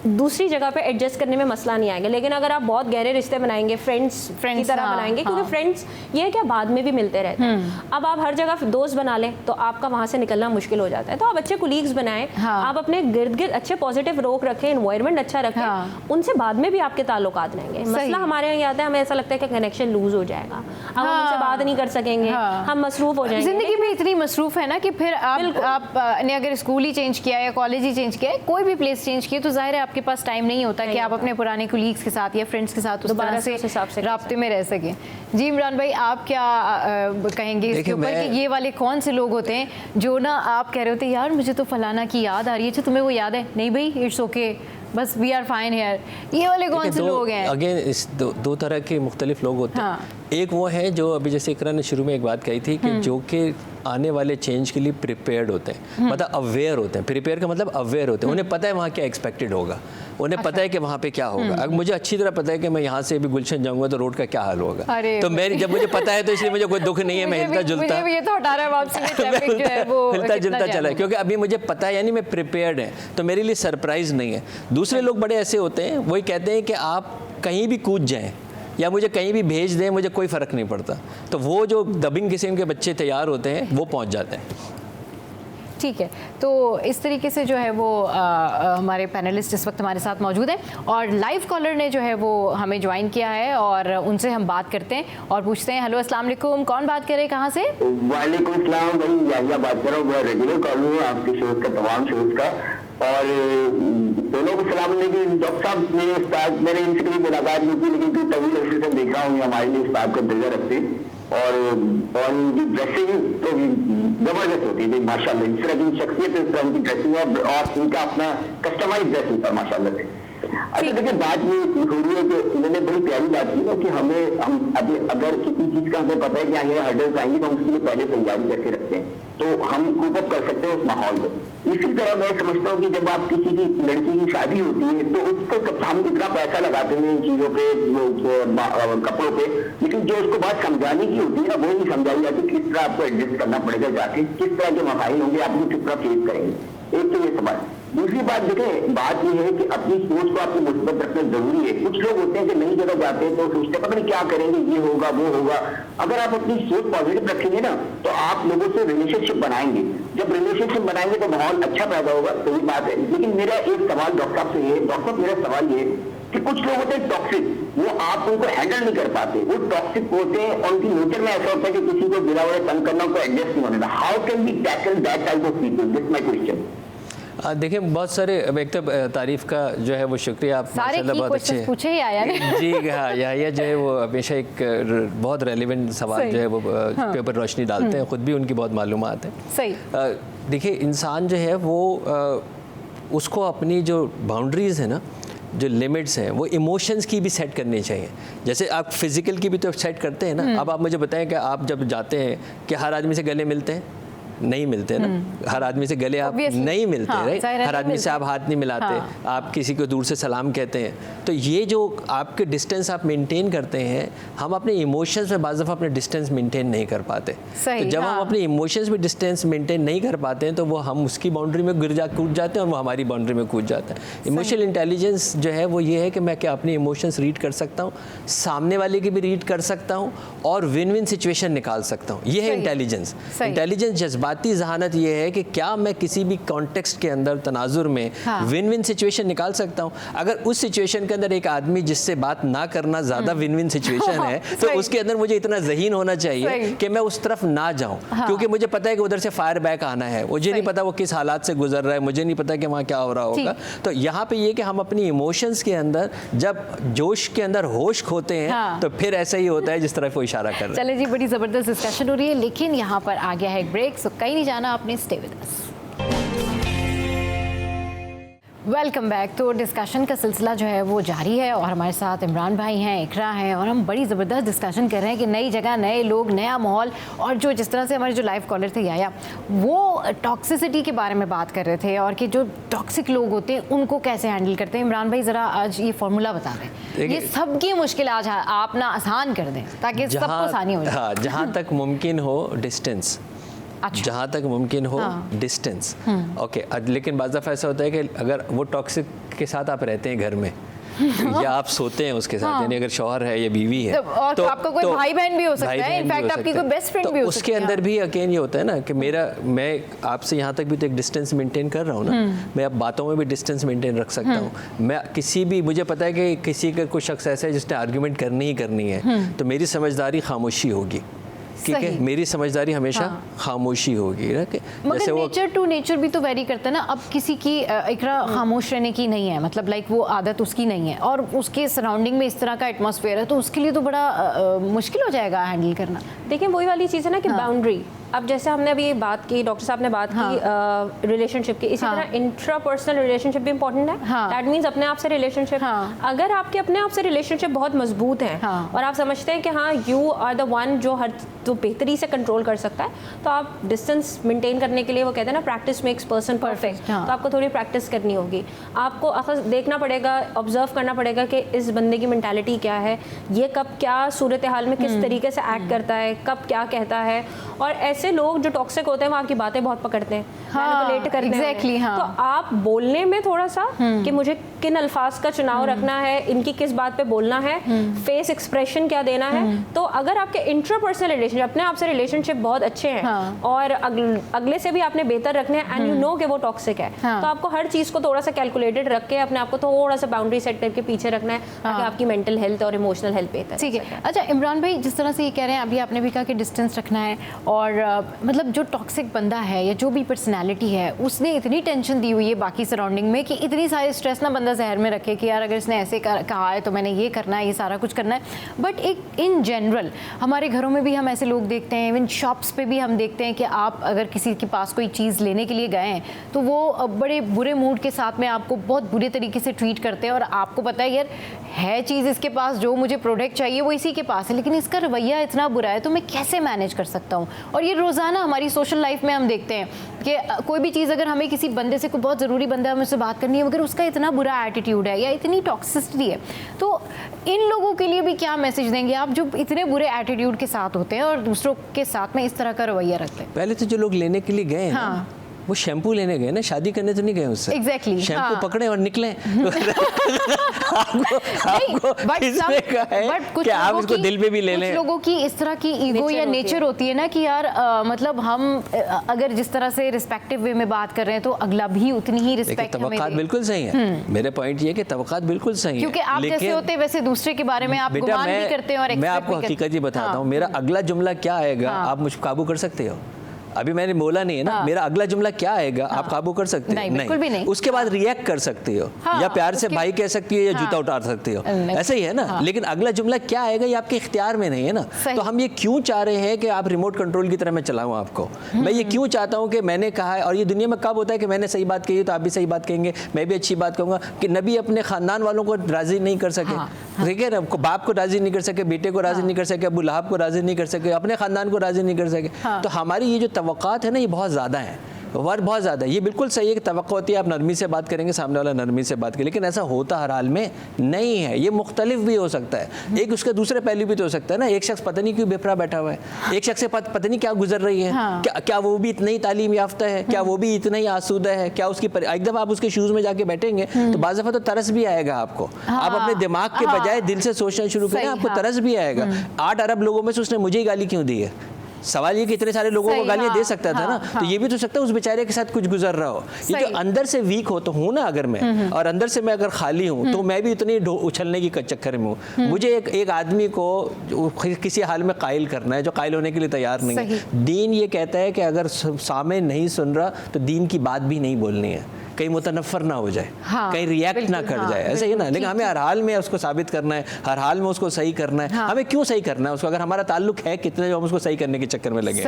दूसरी जगह पे एडजस्ट करने में मसला नहीं आएगा। लेकिन अगर आप बहुत गहरे रिश्ते बनाएंगे, फ्रेंड्स की तरह बनाएंगे, क्योंकि फ्रेंड्स ये है कि बाद में भी मिलते रहते हैं। अब आप हर जगह दोस्त बना लें तो आपका वहाँ से निकलना मुश्किल हो जाता है। तो आप अच्छे कुलीग्स बनाएं, आप अपने गिर्द गिर्द अच्छे पॉजिटिव रोक रखें, एनवायरनमेंट अच्छा रखें, उनसे बाद में भी आपके ताल्लुकात रहेंगे। मसला हमारे यहाँ आता है, हमें ऐसा लगता है कि कनेक्शन लूज हो जाएगा, अब हम उनसे बात नहीं कर सकेंगे, हम मसरूफ हो जाएंगे। जिंदगी में इतनी मसरूफ है ना कि फिर आपने अगर स्कूल ही चेंज किया या कॉलेज ही चेंज किया, कोई भी प्लेस चेंज किया, तो जाहिर है आपके पास टाइम नहीं होता कि आप अपने पुराने कुलीग्स के साथ या फ्रेंड्स के साथ उस तरह से राब्ते में रह सकें। जी इमरान भाई, आप क्या कहेंगे इसके ऊपर कि ये वाले कौन से लोग होते हैं जो ना आप कह रहे होते हैं यार मुझे तो फलाना की याद आ रही है, अच्छा तुम्हें वो याद है? नहीं भाई, इट्स ओके, बस वी आर फाइन हियर। ये वाले कौन से लोग हैं? अगेन इस दो तरह के मुख्तलिफ लोग होते हैं। एक वो हैं जो अभी जैसे इकरा ने शुरू में एक बात कही थी कि जो कि आने वाले चेंज के लिए प्रिपेयर्ड होते हैं, मतलब अवेयर होते हैं। प्रिपेयर का मतलब अवेयर होते हैं, उन्हें पता है वहाँ क्या एक्सपेक्टेड होगा, उन्हें पता है कि वहाँ पे क्या होगा। अगर मुझे अच्छी तरह पता है कि मैं यहाँ से भी गुलशन जाऊँगा तो रोड का क्या हाल होगा, तो मैं जब मुझे पता है तो इसलिए मुझे कोई दुख नहीं है, मैं हिलता जुलता हिलता जुलता चला, क्योंकि अभी मुझे पता है, यानी मैं प्रिपेयर्ड है, तो मेरे लिए सरप्राइज नहीं है। दूसरे लोग बड़े ऐसे होते हैं, वही कहते हैं कि आप कहीं भी कूद जाएँ या मुझे कहीं भी भेज दें, मुझे कोई फ़र्क नहीं पड़ता। तो वो जो दबिंग किस्म के बच्चे तैयार होते हैं वो पहुंच जाते हैं। ठीक है, तो इस तरीके से जो है वो हमारे पैनलिस्ट इस वक्त हमारे साथ मौजूद हैं, और लाइव कॉलर ने जो है वो हमें ज्वाइन किया है, और उनसे हम बात करते हैं और पूछते हैं। हेलो, अस्सलाम वालेकुम, कौन बात कर रहे हैं, कहाँ से? वालेकुम सलाम, भाई याहिया बात कर रहा हूँ, मैं रेगुलर कॉलर हूँ आपके शोज का, तमाम शोज का। और दोनों को सलाम, लेकिन डॉक्टर साहब ने उस्ताद, मैंने इनसे कभी मुलाकात नहीं की, लेकिन कोई तवील अर्से से देखा हूँ, हमारे लिए उस्ताद का दर्जा रखते, और उनकी ड्रेसिंग तो जबरदस्त होती है माशाल्लाह। इस तरह की शख्सियत, इस तरह की ड्रेसिंग और उनका अपना कस्टमाइज ड्रेसिंग था माशाल्लाह से। अच्छा देखिए, बात ये हो रही है कि मैंने बड़ी प्यारी बात की ना कि हम अभी अगर किसी चीज का हमें पता है कि आगे हर्डल्स आएंगे तो हम उसके लिए पहले तैयारी करके रखते हैं, तो हम कोप अप कर सकते हैं उस माहौल में। इसी तरह मैं समझता हूँ कि जब आप किसी की लड़की की शादी होती है तो उसको हम इतना पैसा लगाते हैं इन चीजों पे, कपड़ों पे, लेकिन जो उसको बात समझाने की होती है ना, वो नहीं समझाई जाती किस तरह आपको एडजस्ट करना पड़ेगा, जाके किस तरह के मसाइल होंगे, आप किस तरह फेस करेंगे। एक तो ये सवाल। दूसरी बात देखें, बात यह है कि अपनी सोच को आपको मुस्बत रखना जरूरी है। कुछ लोग होते हैं कि नई जगह जाते हैं तो सोचते पता नहीं क्या करेंगे, ये होगा वो होगा। अगर आप अपनी सोच पॉजिटिव रखेंगे ना तो आप लोगों से रिलेशनशिप बनाएंगे, जब रिलेशनशिप बनाएंगे तो माहौल अच्छा पैदा होगा, सही बात है। लेकिन मेरा एक सवाल डॉक्टर साहब से ये, डॉक्टर मेरा सवाल ये कि कुछ लोग होते हैं टॉक्सिक, वो आप उनको हैंडल नहीं कर पाते, वो टॉक्सिक होते हैं और उनकी नेचर में ऐसा होता है कि किसी को गिरा हुआ तंग करना, उनको एडजस्ट नहीं होने देना। How can we tackle that type of people? This my question. देखिए, बहुत सारे, एक तो तारीफ का जो है वो शुक्रिया, आप माशाल्लाह बहुत अच्छे पूछे ही आया जी। हाँ, यह जो है वो हमेशा एक बहुत रेलिवेंट सवाल जो है वो पे ऊपर रोशनी डालते हैं, ख़ुद भी उनकी बहुत मालूमात है। सही। देखिए, इंसान जो है वो उसको अपनी जो बाउंड्रीज़ है ना, जो लिमिट्स हैं, वो इमोशंस की भी सेट करनी चाहिए। जैसे आप फिज़िकल की भी तो सेट करते हैं ना। अब आप मुझे बताएं कि आप जब जाते हैं कि हर आदमी से गले मिलते हैं? नहीं मिलते ना, हर आदमी से गले आप नहीं मिलते, राइट, हर आदमी से आप हाथ नहीं मिलाते, आप किसी को दूर से सलाम कहते हैं। तो ये जो आपके डिस्टेंस आप मेंटेन करते हैं, हम अपने इमोशंस में बाज़ दफ़ा अपने डिस्टेंस मेंटेन नहीं कर पाते। तो जब हम अपने इमोशंस में डिस्टेंस मेंटेन नहीं कर पाते हैं तो वो हम उसकी बाउंड्री में कूद जाते हैं और वो हमारी बाउंड्री में कूद जाता है। इमोशनल इंटेलिजेंस जो है वो ये है कि मैं क्या अपने इमोशंस रीड कर सकता हूँ, सामने वाले की भी रीड कर सकता हूँ और विन विन सिचुएशन निकाल सकता हूँ। ये है इंटेलिजेंस। इंटेलिजेंस जज्बाती जहानत ये है कि क्या मैं किसी भी कॉन्टेक्स्ट के अंदर तनाजुर में विन विन सिचुएशन निकाल सकता हूँ। अगर उस सिचुएशन के अंदर एक आदमी जिससे बात ना करना ज़्यादा विन विन सिचुएशन है तो उसके अंदर मुझे इतना ज़हीन होना चाहिए कि मैं उस तरफ ना जाऊँ, क्योंकि मुझे पता है कि उधर से फायर बैक आना है। मुझे नहीं पता वो किस हालात से गुजर रहा है, मुझे नहीं पता कि वहाँ क्या हो रहा होगा। तो यहाँ पे ये कि हम अपनी इमोशंस के अंदर जब जोश के अंदर होश खोते हैं तो फिर ऐसा ही होता है जिस तरफ वो इशारा कर रहा है। चले जी, बड़ी ज़बरदस्त डिस्कशन हो रही है, लेकिन यहाँ पर आ गया है एक ब्रेक, सो कहीं नहीं जाना, आपने stay with us. Welcome back. तो डिस्कशन का सिलसिला जो है वो जारी है और हमारे साथ इमरान भाई हैं, इकरा हैं और हम बड़ी ज़बरदस्त डिस्कशन कर रहे हैं कि नई जगह, नए लोग, नया माहौल और जो जिस तरह से हमारे जो लाइव कॉलर थे याया, वो टॉक्सिसिटी के बारे में बात कर रहे थे और कि जो टॉक्सिक लोग होते हैं उनको कैसे हैंडल करते हैं। इमरान भाई ज़रा आज ये फॉर्मूला बता दें, ये सबकी मुश्किल आज आप ना आसान कर दें ताकि सबको आसानी हो जाए। हाँ, जहाँ तक मुमकिन हो डिस्टेंस, जहाँ तक मुमकिन हो डिस्टेंस, ओके। लेकिन बाज़ दफ़ा ऐसा होता है कि अगर वो टॉक्सिक के साथ आप रहते हैं घर में या आप सोते हैं उसके साथ, यानी अगर शौहर है या बीवी है तो आपका कोई भाई बहन भी हो सकता है, इनफैक्ट आपकी कोई बेस्ट फ्रेंड भी हो सकती है। उसके अंदर भी अकेन ये होता है ना कि मैं आपसे यहाँ तक भी तो एक डिस्टेंस मेंटेन कर रहा हूँ ना, मैं अब बातों में भी डिस्टेंस मेंटेन रख सकता हूँ। मैं किसी भी, मुझे पता है कि किसी का कोई शख्स ऐसा है जिसने आर्ग्यूमेंट करनी ही करनी है, तो मेरी समझदारी खामोशी होगी, ठीक है, मेरी समझदारी हमेशा खामोशी होगी। मगर नेचर टू नेचर भी तो वेरी करता है ना। अब किसी की इकरा खामोश रहने की नहीं है, मतलब लाइक वो आदत उसकी नहीं है और उसके सराउंडिंग में इस तरह का एटमॉस्फेयर है, तो उसके लिए तो बड़ा मुश्किल हो जाएगा हैंडल करना। देखिए वही वाली चीज़ है ना कि बाउंड्री, अब जैसे हमने अभी बात की, डॉक्टर साहब ने बात की रिलेशनशिप की, इसी तरह इंट्रा पर्सनल रिलेशनशिप भी इंपॉर्टेंट है। दैट मीन्स अपने आप से रिलेशनशिप, अगर आपके अपने आप से रिलेशनशिप बहुत मजबूत है और आप समझते हैं कि हाँ यू आर द वन जो हर तो बेहतरी से कंट्रोल कर सकता है, तो आप डिस्टेंस मेंटेन करने के लिए, वो कहते हैं ना प्रैक्टिस मेक्स पर्सन परफेक्ट, तो आपको थोड़ी प्रैक्टिस करनी होगी। आपको देखना पड़ेगा, ऑब्जर्व करना पड़ेगा कि इस बंदे की मेंटालिटी क्या है, ये कब क्या सूरत हाल में किस तरीके से एक्ट करता है, कब क्या कहता है। और ऐसे लोग जो टॉक्सिक होते हैं वो आपकी बातें बहुत पकड़ते हैं, मैनिपुलेट करते हैं। तो आप बोलने में थोड़ा सा कि मुझे किन अल्फाज का चुनाव रखना है, इनकी किस बात पे बोलना है, फेस एक्सप्रेशन क्या देना है। तो अगर आपके इंट्रापर्सनल रिलेशनशिप, अपने आप से रिलेशनशिप बहुत अच्छे हैं और अगले से भी आपने बेहतर रखने हैं एंड यू नो कि वो टॉक्सिक है, तो आपको हर चीज़ को थोड़ा सा कैलकुलेटेड रख के अपने आप को थोड़ा सा बाउंड्री सेट करके पीछे रखना है ताकि आपकी मेंटल हेल्थ और इमोशनल हेल्थ बेहतर। ठीक है। अच्छा इमरान भाई, जिस तरह से ये कह रहे हैं, अभी आपने भी कहा कि डिस्टेंस रखना है और मतलब जो टॉक्सिक बंदा है या जो भी पर्सनैलिटी है उसने इतनी टेंशन दी हुई है बाकी सराउंडिंग में कि इतनी सारी स्ट्रेस ना बंदा जहर में रखे कि यार अगर इसने ऐसे कहा है तो मैंने ये करना है, ये सारा कुछ करना है। बट एक इन जनरल हमारे घरों में भी हम ऐसे लोग देखते हैं, इवन शॉप्स पे भी हम देखते हैं कि आप अगर किसी के पास कोई चीज़ लेने के लिए गए हैं तो वो बड़े बुरे मूड के साथ में आपको बहुत बुरे तरीके से ट्रीट करते हैं और आपको पता है यार है चीज़ इसके पास, जो मुझे प्रोडक्ट चाहिए वो इसी के पास है, लेकिन इसका रवैया इतना बुरा है तो मैं कैसे मैनेज कर सकता हूँ। और ये रोज़ाना हमारी सोशल लाइफ में हम देखते हैं कि कोई भी चीज़, अगर हमें किसी बंदे से कोई बहुत ज़रूरी बंदा है, हमें उससे बात करनी है, मगर उसका इतना बुरा एटीट्यूड है या इतनी टॉक्सिसिटी है, तो इन लोगों के लिए भी क्या मैसेज देंगे आप जो इतने बुरे एटीट्यूड के साथ होते हैं और दूसरों के साथ में इस तरह का रवैया रखते हैं? पहले तो जो लोग लेने के लिए गए हैं वो शैम्पू लेने गए ना, शादी करने तो नहीं गए उससे। एग्जैक्टली शैम्पू पकड़े और निकले। आपको आप इसको दिल पे भी ले लें। कुछ लोगों की इस तरह की ईगो या नेचर होती है ना कि यार मतलब हम अगर जिस तरह से रिस्पेक्टिव वे में बात कर रहे हैं तो अगला भी उतनी ही रिस्पेक्ट हमें दे। तवक्कात बिल्कुल सही है। मेरे पॉइंट ये कि तवक्कात बिल्कुल सही है, क्योंकि आप जैसे होते हैं वैसे दूसरे के बारे में आप गुमान भी करते हैं। और मैं आपको हकीकत ही बताता हूँ, मेरा अगला जुमला क्या आएगा आप मुझे काबू कर सकते हो? अभी मैंने बोला नहीं है ना, मेरा अगला जुमला क्या आएगा आप काबू कर सकते हो? बिल्कुल भी नहीं। उसके बाद रिएक्ट कर सकती हो, या प्यार से भाई कह सकती हो या जूता उतार सकती हो, ऐसा ही है ना। लेकिन अगला जुमला क्या आएगा ये आपके इख्तियार में नहीं है ना। तो हम ये क्यों चाह रहे हैं कि आप रिमोट कंट्रोल की तरह मैं चलाऊं आपको? मैं ये क्यों चाहता हूं कि मैंने कहा है, और ये दुनिया में कब होता है कि मैंने सही बात कही तो आप भी सही बात कहेंगे, मैं भी अच्छी बात कहूंगा, कि नबी अपने खानदान वालों को राजी नहीं कर सके, ठीक है ना, बाप को राजी नहीं कर सके, बेटे को राजी नहीं कर सके, अबू लहब को राजी नहीं कर सके, अपने खानदान को राजी नहीं कर सके। तो हमारी ये जो तवक्कात है ना ये बहुत ज़्यादा हैं, वर्क बहुत ज़्यादा है। ये बिल्कुल सही है कि तवक्को होती है आप नरमी से बात करेंगे, सामने वाला नरमी से बात करें, लेकिन ऐसा होता हर हाल में नहीं है। ये मुख्तलिफ भी हो सकता है, एक उसके दूसरे पहलू भी तो हो सकता है ना। एक शख्स पता नहीं क्यों बेपरा बैठा हुआ है, एक शख्स से पता नहीं क्या गुजर रही है, क्या वो भी इतना ही तालीम याफ्ता है, क्या वो भी इतना ही आसूदा है, क्या उसकी एकदम आप उसके शूज़ में जाके बैठेंगे तो बाज़ दफ़ा तो तरस भी आएगा आपको। आप अपने दिमाग के बजाय दिल से सोचना शुरू करें, आपको तरस भी आएगा। 8 अरब लोगों में से उसने मुझे ही गाली क्यों दी है? सवाल ये कि इतने सारे लोगों को गालियां दे सकता था ना, तो ये भी तो सकता है उस बेचारे के साथ कुछ गुजर रहा हो। ये जो अंदर से वीक हो तो हूँ ना अगर मैं, और अंदर से मैं अगर खाली हूँ तो मैं भी इतनी उछलने की चक्कर में हूँ। मुझे एक आदमी को किसी हाल में कायल करना है जो कायल होने के लिए तैयार नहीं है। दीन ये कहता है कि अगर सामने नहीं सुन रहा तो दीन की बात भी नहीं बोलनी है, कहीं मुतनफ़र ना हो जाए, कहीं रिएक्ट ना कर जाए, ऐसे ही ना। लेकिन हमें हर हाल में उसको साबित करना है, हर हाल में उसको सही करना है। हमें क्यों सही करना है उसको? अगर हमारा ताल्लुक है कितने जो हम उसको सही करने के चक्कर में लगे,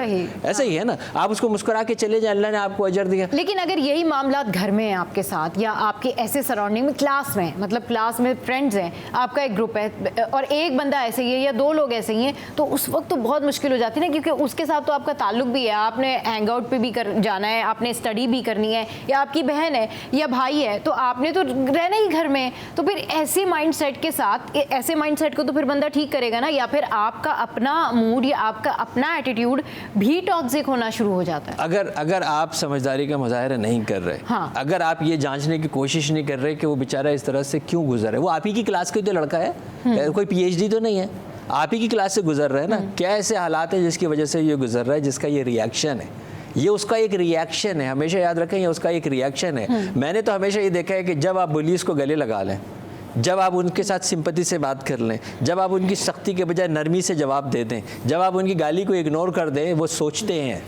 ऐसे ही है ना। आप उसको मुस्कुरा के चले जाए, अल्लाह ने आपको अजर दिया। लेकिन अगर यही मामला घर में है आपके साथ, या आपके ऐसे सराउंडिंग में, क्लास में, मतलब क्लास में फ्रेंड्स हैं, आपका एक ग्रुप है और एक बंदा ऐसे ही है या 2 लोग ऐसे ही हैं, तो उस वक्त तो बहुत मुश्किल हो जाती है ना, क्योंकि उसके साथ तो आपका ताल्लुक भी है, आपने हैंग आउट पे भी जाना है, आपने स्टडी भी करनी है, या आपकी बहन है या भाई है, तो आपने तो रहना ही घर में। तो फिर ऐसे माइंडसेट के साथ, ऐसे माइंडसेट को तो फिर बंदा ठीक करेगा ना, या फिर आपका अपना मूड या आपका अपना एटीट्यूड भी टॉक्सिक होना शुरू हो जाता है। अगर आप समझदारी का मुजाहरा नहीं कर रहे, अगर आप ये जांचने की कोशिश नहीं कर रहे कि वो बेचारा इस तरह से क्यों गुजर रहा है, वो आप ही की क्लास का तो लड़का है, कोई PhD तो नहीं है, आप ही की क्लास से गुजर रहे हैं ना। क्या ऐसे हालात है जिसकी वजह से ये गुजर रहा है, जिसका ये रिएक्शन है, ये उसका एक रिएक्शन है। हमेशा याद रखें, ये उसका एक रिएक्शन है। मैंने तो हमेशा ये देखा है कि जब आप पुलिस को गले लगा लें, जब आप उनके साथ सिंपैथी से बात कर लें, जब आप उनकी सख्ती के बजाय नरमी से जवाब दे दें, जब आप उनकी गाली को इग्नोर कर दें, वो सोचते हैं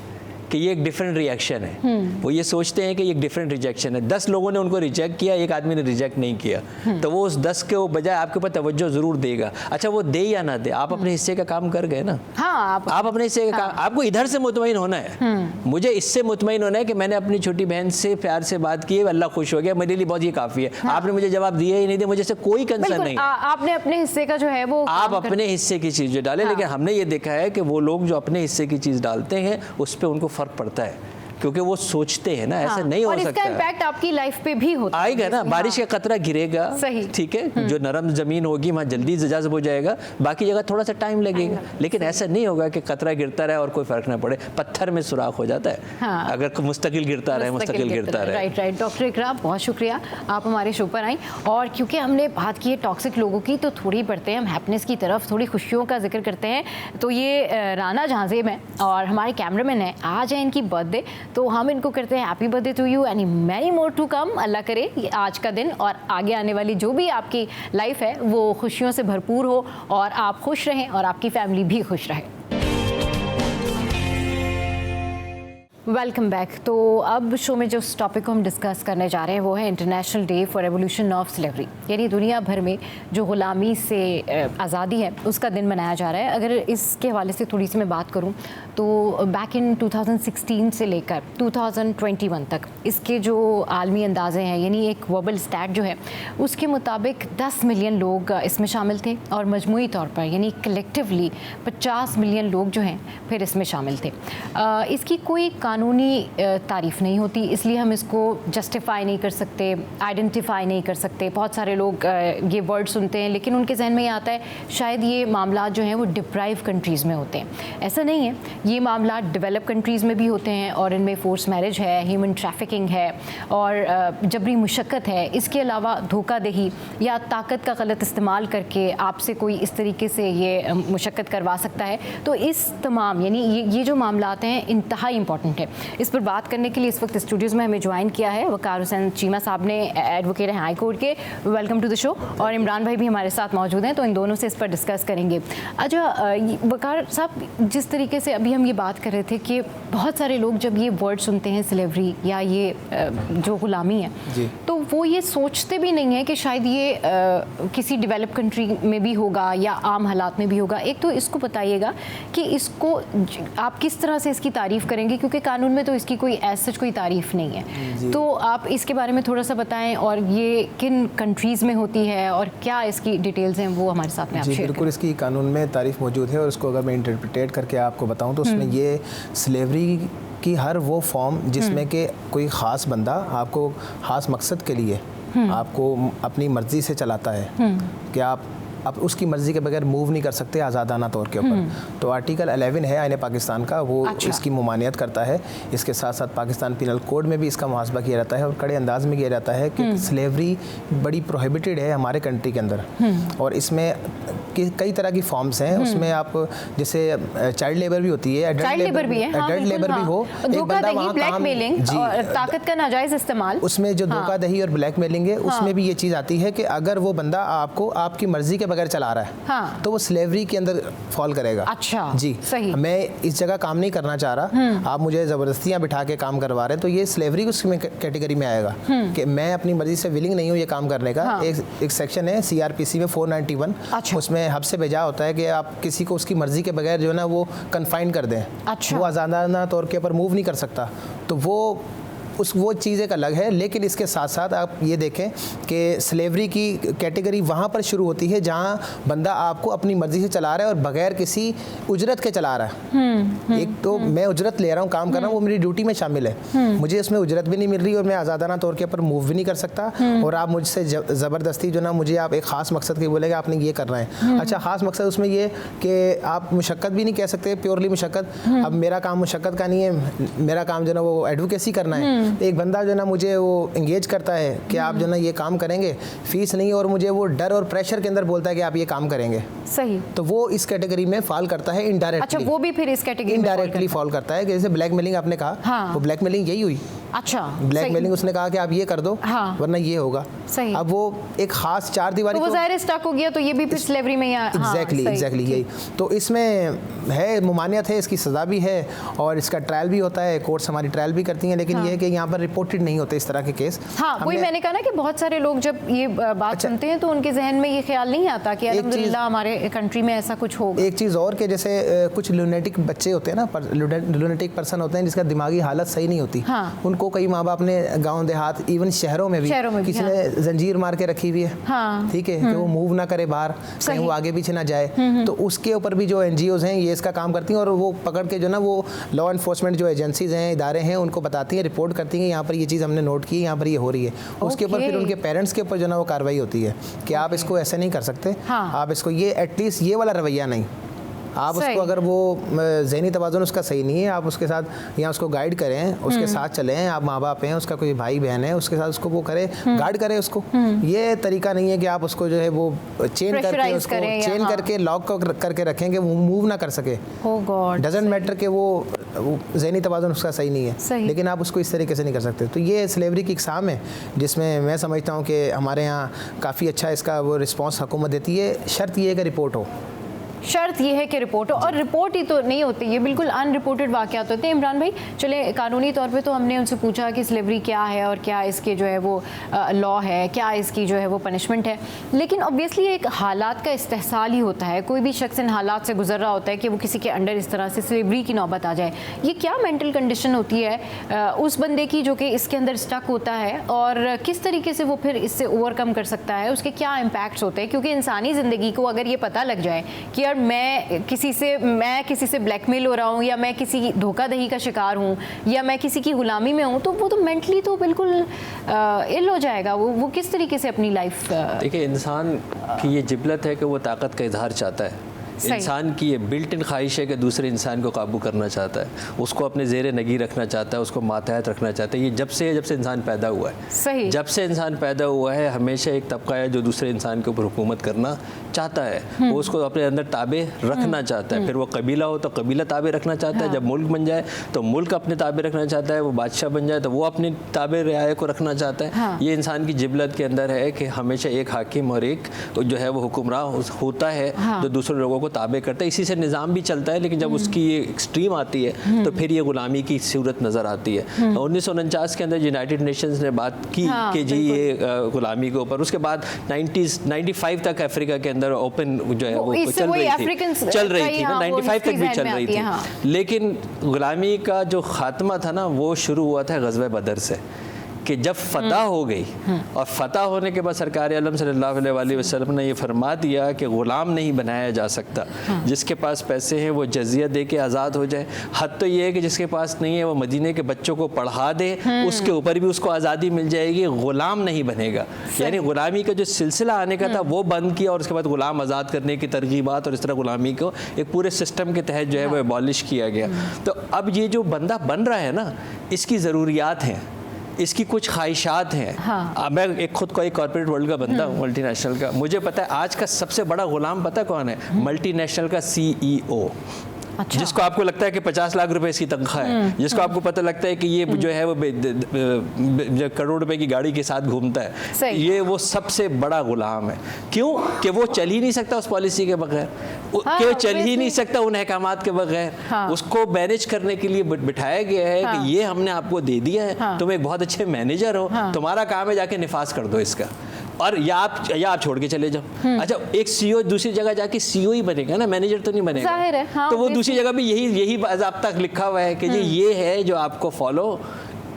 कि ये एक डिफरेंट रिएक्शन है। वो ये सोचते हैं कि ये एक डिफरेंट रिजेक्शन है। 10 लोगों ने उनको रिजेक्ट किया, एक आदमी ने रिजेक्ट नहीं किया, तो वो उस 10 के बजाय आपके ऊपर तवज्जो ज़रूर देगा। अच्छा, वो दे या ना दे, आप अपने हिस्से का काम कर गए ना। आप अपने हिस्से का काम, आपको इधर से मुतमईन होना है। मुझे इससे मुतमईन होना है कि मैंने अपनी छोटी बहन से प्यार से बात की है, अल्लाह खुश हो गया, मेरे लिए बहुत ये काफ़ी है। आपने मुझे जवाब दिया ही नहीं दिया, मुझे इससे कोई कंसर्न नहीं है। आपने अपने हिस्से का जो है वो आप अपने हिस्से की चीज़ जो डालें। लेकिन हमने ये देखा है कि वो लोग जो अपने हिस्से की चीज़ डालते हैं उस पर उनको फ़र्क पड़ता है, क्योंकि वो सोचते हैं ना ऐसा नहीं हो सकता। इसका इम्पैक्ट आपकी लाइफ पे भी होता है, आएगा ना। बारिश का कतरा गिरेगा, ठीक है, जो नरम जमीन होगी वहाँ जल्दी जज्ब हो जाएगा, बाकी जगह थोड़ा सा टाइम लगेगा। लेकिन ऐसा नहीं होगा कि कतरा गिरता रहे और कोई फर्क ना पड़े। पत्थर में सुराख हो जाता है अगर मुस्तकिल गिरता रहे, मुस्तकिल गिरता रहे। राइट। डॉक्टर इकरा, बहुत शुक्रिया आप हमारे शो पर आई। और क्योंकि हमने बात की है टॉक्सिक लोगों की, तो थोड़ी बढ़ते हैं हम हैप्पीनेस की तरफ, थोड़ी खुशियों का जिक्र करते हैं। तो ये राना जहांजेब हैं और हमारे कैमरामैन हैं, आज है इनकी बर्थडे, तो हम इनको करते हैं happy birthday to you and many more to come. Allah करे आज का दिन और आगे आने वाली जो भी आपकी लाइफ है वो खुशियों से भरपूर हो और आप खुश रहें और आपकी फैमिली भी खुश रहे। Welcome back. तो अब शो में जो टॉपिक को हम डिस्कस करने जा रहे हैं वो है international day for evolution of slavery, यानी दुनिया भर में जो ग़ुलामी से आज़ादी है उसका दिन मनाया जा रहा है। अगर इसके हवाले से थोड़ी सी मैं बात करूं तो बैक इन 2016 से लेकर 2021 तक इसके जो आलमी अंदाजे हैं, यानी एक वर्बल स्टैट जो है उसके मुताबिक 10 मिलियन लोग इसमें शामिल थे और मजमूई तौर पर यानी कलेक्टिवली 50 मिलियन लोग जो हैं फिर इसमें शामिल थे। इसकी कोई कानूनी तारीफ़ नहीं होती, इसलिए हम इसको जस्टिफाई नहीं कर सकते, आइडेंटिफाई नहीं कर सकते। बहुत सारे लोग ये वर्ड सुनते हैं लेकिन उनके जहन में ये आता है शायद ये मामला जो हैं वो डिप्राइव कंट्रीज़ में होते हैं। ऐसा नहीं है, ये मामला डेवलप कंट्रीज़ में भी होते हैं और इनमें फोर्स मैरिज है, ह्यूमन ट्रैफिकिंग है और जबरी मुशक्क़त है। इसके अलावा धोखादही या ताकत का गलत इस्तेमाल करके आपसे कोई इस तरीके से ये मुशक्क़त करवा सकता है। तो इस तमाम यानी ये जो मामलात हैं इंतहाई इंपॉर्टेंट है। इस पर बात करने के लिए इस वक्त स्टूडियोज़ में हमें ज्वाइन किया है वकार हुसैन चीमा साहब ने, एडवोकेट हैं हाई कोर्ट के, वेलकम टू द शो, और इमरान भाई भी हमारे साथ मौजूद हैं, तो इन दोनों से इस पर डिस्कस करेंगे। अच्छा वकार साहब, जिस तरीके से अभी हम ये बात कर रहे थे कि बहुत सारे लोग जब ये वर्ड सुनते हैं स्लेवरी या ये जो ग़ुलामी है तो वो ये सोचते भी नहीं है कि शायद ये किसी डेवलप कंट्री में भी होगा या आम हालात में भी होगा। एक तो इसको बताइएगा कि इसको आप किस तरह से इसकी तारीफ़ करेंगे, क्योंकि कानून में तो इसकी कोई ऐसा कोई तारीफ़ नहीं है, तो आप इसके बारे में थोड़ा सा बताएं और ये किन कंट्रीज़ में होती है और क्या इसकी डिटेल्स हैं वो हमारे साथ में आप शेयर बिल्कुल इसकी कानून में तारीफ़ मौजूद है, और उसको अगर मैं इंटरप्रिटेट करके आपको बताऊं तो उसमें ये स्लेवरी की हर वो फॉर्म जिसमें कि कोई ख़ास बंदा आपको ख़ास मकसद के लिए आपको अपनी मर्ज़ी से चलाता है कि आप उसकी मर्ज़ी के बगैर मूव नहीं कर सकते आज़ादाना तौर के ऊपर। तो आर्टिकल 11 है आईन पाकिस्तान का, वो इसकी मुमानियत करता है। इसके साथ साथ पाकिस्तान पिनल कोड में भी इसका मुहासबा किया जाता है और कड़े अंदाज में किया जाता है कि स्लेवरी बड़ी प्रोहिबिटेड है हमारे कंट्री के अंदर। और इसमें कई तरह की फॉर्म्स हैं, उसमें आप जैसे चाइल्ड लेबर भी होती है, एडल्ट लेबर भी है, एडल्ट लेबर भी हो, एक बंदा वहाँ ब्लैकमेलिंग और ताकत का नाजायज़ इस्तेमाल, उसमें जो धोखाधड़ी और ब्लैकमेलिंग है उसमें भी ये चीज़ आती है कि अगर वो बंदा आपको आपकी मर्जी के बगैर चला रहा है तो वो स्लेवरी के अंदर फॉल करेगा। अच्छा जी सही। मैं इस जगह काम नहीं करना चाह रहा, आप मुझे ज़बरदस्तियाँ बिठा के काम करवा रहे हैं, तो ये स्लेवरी उसमें कैटेगरी में आएगा कि मैं अपनी मर्जी से विलिंग नहीं हूँ ये काम करने का। एक सेक्शन है CRPC में 491, उसमें हब से भेजा होता है कि आप किसी को उसकी मर्जी के बगैर जो है ना वो कन्फाइन कर दें, वो आज़ादाना तौर के ऊपर मूव नहीं कर सकता, तो वो चीज़ एक अलग है। लेकिन इसके साथ साथ आप ये देखें कि स्लेवरी की कैटेगरी वहाँ पर शुरू होती है जहाँ बंदा आपको अपनी मर्ज़ी से चला रहा है और बगैर किसी उजरत के चला रहा है। एक तो मैं उजरत ले रहा हूँ, काम कर रहा हूँ, वो मेरी ड्यूटी में शामिल है, मुझे इसमें उजरत भी नहीं मिल रही और मैं आज़ादाना तौर के ऊपर मूव भी नहीं कर सकता, और आप मुझसे ज़बरदस्ती जो ना मुझे आप एक ख़ास मकसद के बोलेगा आपने ये करना है। अच्छा, ख़ास मकसद उसमें ये कि आप मुशक्क़त भी नहीं कह सकते, प्योरली मुशक्क़त। अब मेरा काम मुशक्क़त का नहीं है, मेरा काम जो ना वो एडवोकेसी करना है। एक बंदा जो ना मुझे वो इंगेज करता है कि आप जो ना ये काम करेंगे, फीस नहीं, और मुझे वो डर और प्रेशर के अंदर बोलता है कि आप ये काम करेंगे, सही, तो वो इस कैटेगरी में फॉल करता है इनडायरेक्टली। अच्छा, वो भी फिर इस कैटेगरी में इनडायरेक्टली फॉल करता है। जैसे ब्लैकमेलिंग आपने कहा, वो ब्लैकमेलिंग यही हुई। अच्छा, ब्लैकमेलिंग उसने कहा कि आप ये कर दो वरना ये होगा। सही। अब वो एक खास चार दीवारी, तो वो ज़ाहिर स्टक हो गया, तो ये भी फिर स्लेवरी में एग्जैक्टली यही। तो इसमें है मुमानियत है, इसकी सज़ा भी है और इसका ट्रायल भी होता है, कोर्ट्स हमारी ट्रायल भी करती हैं, लेकिन ये है कि यहाँ पर रिपोर्टेड नहीं होते इस तरह के केस। वही मैंने कहा ना कि बहुत सारे लोग जब ये बात सुनते हैं तो उनके जहन में ये ख्याल नहीं आता कि अल्हम्दुलिल्लाह हमारे कंट्री में ऐसा कुछ होगा। एक चीज़ और कि जैसे कुछ लुनेटिक बच्चे होते हैं ना, लुनेटिक पर्सन होते हैं जिसका दिमागी हालत सही नहीं होती, उनको कई माँ बाप ने गाँव देहात इवन शहरों में भी किसी ने जंजीर मार के रखी हुई है, ठीक है, कि वो मूव ना करे बाहर, कहीं वो आगे पीछे ना जाए, तो उसके ऊपर भी जो NGOs हैं ये इसका काम करती हैं, और वो पकड़ के जो ना वो लॉ एनफोर्समेंट जो एजेंसीज हैं, इदारे हैं, उनको बताती हैं, रिपोर्ट करती हैं, यहाँ पर ये चीज़ हमने नोट की, यहाँ पर ये हो रही है। उसके ऊपर फिर उनके पेरेंट्स के ऊपर जो ना वो कार्रवाई होती है कि आप इसको ऐसे नहीं कर सकते, आप इसको ये एटलीस्ट ये वाला रवैया नहीं, आप उसको अगर वो ज़हनी तवाज़ुन उसका सही नहीं है, आप उसके साथ या उसको गाइड करें, उसके साथ चलें, आप माँ बाप हैं, उसका कोई भाई बहन है, उसके साथ उसको वो करें, गाइड करें उसको। ये तरीका नहीं है कि आप उसको जो है वो चेन करके लॉक करके रखें कि वो मूव ना कर सके। डजंट मैटर कि वो ज़हनी तवाज़ुन उसका सही नहीं है, लेकिन आप उसको इस तरीके से नहीं कर सकते। तो ये स्लेवरी की इकसाम है जिसमें मैं समझता हूँ कि हमारे यहाँ काफ़ी अच्छा इसका वो रिस्पॉन्स हुकूमत देती है। शर्त ये है कि रिपोर्ट हो, शर्त ये है कि रिपोर्ट हो, और रिपोर्ट ही तो नहीं होती, ये बिल्कुल अनरिपोर्टेड वाक़यात होते हैं। इमरान भाई, चले कानूनी तौर पे तो हमने उनसे पूछा कि स्लेवरी क्या है और क्या इसके जो है वो लॉ है, क्या इसकी जो है वो पनिशमेंट है, लेकिन ऑब्वियसली एक हालात का इस्तेहसाल ही होता है। कोई भी शख्स इन हालात से गुजर रहा होता है कि वो किसी के अंडर इस तरह से स्लेवरी की नौबत आ जाए। ये क्या मेंटल कंडीशन होती है उस बंदे की जो कि इसके अंदर स्टक होता है, और किस तरीके से वो फिर इससे ओवरकम कर सकता है, उसके क्या इम्पैक्ट्स होते हैं? क्योंकि इंसानी ज़िंदगी को अगर ये पता लग जाए कि मैं किसी से ब्लैकमेल हो रहा हूँ, या मैं किसी धोखाधड़ी का शिकार हूँ, या मैं किसी की गुलामी में हूँ, तो वो तो मेंटली तो बिल्कुल इल हो जाएगा। वो किस तरीके से अपनी लाइफ। देखिए, इंसान की ये जिबलत है कि वो ताकत का इजहार चाहता है। इंसान की ये बिल्ट इन ख्वाहिश है कि दूसरे इंसान को काबू करना चाहता है, उसको अपने ज़ेरे नगी रखना चाहता है, उसको मातहत रखना चाहता है। ये जब से इंसान पैदा हुआ है, सही, जब से इंसान पैदा हुआ है, हमेशा एक तबका है जो दूसरे इंसान के ऊपर हुकूमत करना चाहता है, वो उसको अपने अंदर ताबे रखना चाहता है। फिर वो कबीला हो तो कबीला ताबे रखना चाहता है, जब मुल्क बन जाए तो मुल्क अपने ताबे रखना चाहता है, वो बादशाह बन जाए तो वो अपने ताबे रियाया को रखना चाहता है। ये इंसान की जिबलत के अंदर है कि हमेशा एक हाकिम और एक जो है वो हुक्मरान होता है जो दूसरे लोगों को ताबे करता है, इसी से निज़ाम भी चलता है। लेकिन जब उसकी ये एक्सट्रीम आती है तो फिर ये गुलामी की सूरत नज़र आती है। 1949 के अंदर यूनाइटेड नेशंस ने बात की कि जी ये गुलामी के ऊपर, उसके बाद 95 तक अफ्रीका के अंदर ओपन जो है वो चल रही थी ना, 95 तक भी चल रही थी। लेकिन गुलामी का जो खात्मा था ना वो शुरू हुआ था ग़ज़वा बदर से, कि जब फतह हो गई और फतह होने के बाद सरकार आलम सल्लल्लाहु अलैहि वसल्लम ने ये फरमा दिया कि ग़ुलाम नहीं बनाया जा सकता, जिसके पास पैसे हैं वो जजिया दे के आज़ाद हो जाए। हद तो ये है कि जिसके पास नहीं है वो मदीने के बच्चों को पढ़ा दे, उसके ऊपर भी उसको आज़ादी मिल जाएगी, ग़ुलाम नहीं बनेगा। यानी ग़ुलामी का जो सिलसिला आने का था वो बंद किया, और उसके बाद ग़ुलाम आज़ाद करने की तरगीबात और इस तरह ग़ुलामी को एक पूरे सिस्टम के तहत जो है वो एबॉलिश किया गया। तो अब ये जो बंदा बन रहा है ना, इसकी ज़रूरियात हैं, इसकी कुछ ख्वाहिशात हैं। हाँ। मैं एक खुद को एक कॉर्पोरेट वर्ल्ड का बंदा हूँ, मल्टीनेशनल का। मुझे पता है आज का सबसे बड़ा गुलाम पता कौन है? मल्टीनेशनल का CEO। अच्छा। जिसको आपको लगता है कि 50 लाख रुपए इसकी तनख्वाह है, जिसको आपको पता लगता है कि ये जो है वो करोड़ रुपए की गाड़ी के साथ घूमता है, ये वो सबसे बड़ा गुलाम है। क्यों? कि वो चल ही नहीं सकता उस पॉलिसी के बगैर, कि चल ही नहीं सकता उन अहकामात के बगैर। उसको मैनेज करने के लिए बिठाया गया है कि ये हमने आपको दे दिया है, तुम एक बहुत अच्छे मैनेजर हो, तुम्हारा काम है जाके निफाज कर दो इसका, और या आप छोड़ के चले जाओ। अच्छा, एक CEO दूसरी जगह जाके CEO ही बनेगा ना, मैनेजर तो नहीं बनेगा। जाहिर है, हाँ, तो वो दूसरी जगह भी यही बाज़ाब्ता लिखा हुआ है कि जी ये है जो आपको फॉलो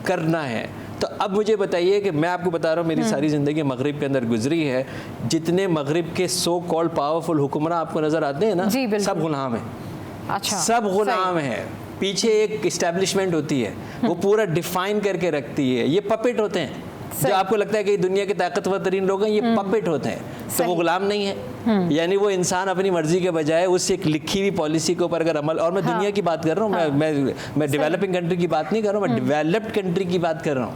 करना है। तो अब मुझे बताइए कि मैं आपको बता रहा हूँ, मेरी सारी ज़िंदगी मगरिब के अंदर गुजरी है। जितने मगरिब के सो कॉल्ड पावरफुल हुक्मरान आपको नज़र आते हैं ना, सब गुलाम है। अच्छा, सब गुलाम है। पीछे एक इस्टेब्लिशमेंट होती है, वो पूरा डिफाइन करके रखती है। ये पपेट होते हैं, जो आपको लगता है कि दुनिया के ताकतवर तरीन लोग हैं, ये पपेट होते हैं। तो वो गुलाम नहीं है। यानी वो इंसान अपनी मर्जी के बजाय उस एक लिखी हुई पॉलिसी के ऊपर अगर अमल, और मैं दुनिया की बात कर रहा हूँ, मैं डेवलपिंग कंट्री की बात नहीं कर रहा हूँ, मैं डेवलप्ड कंट्री की बात कर रहा हूँ,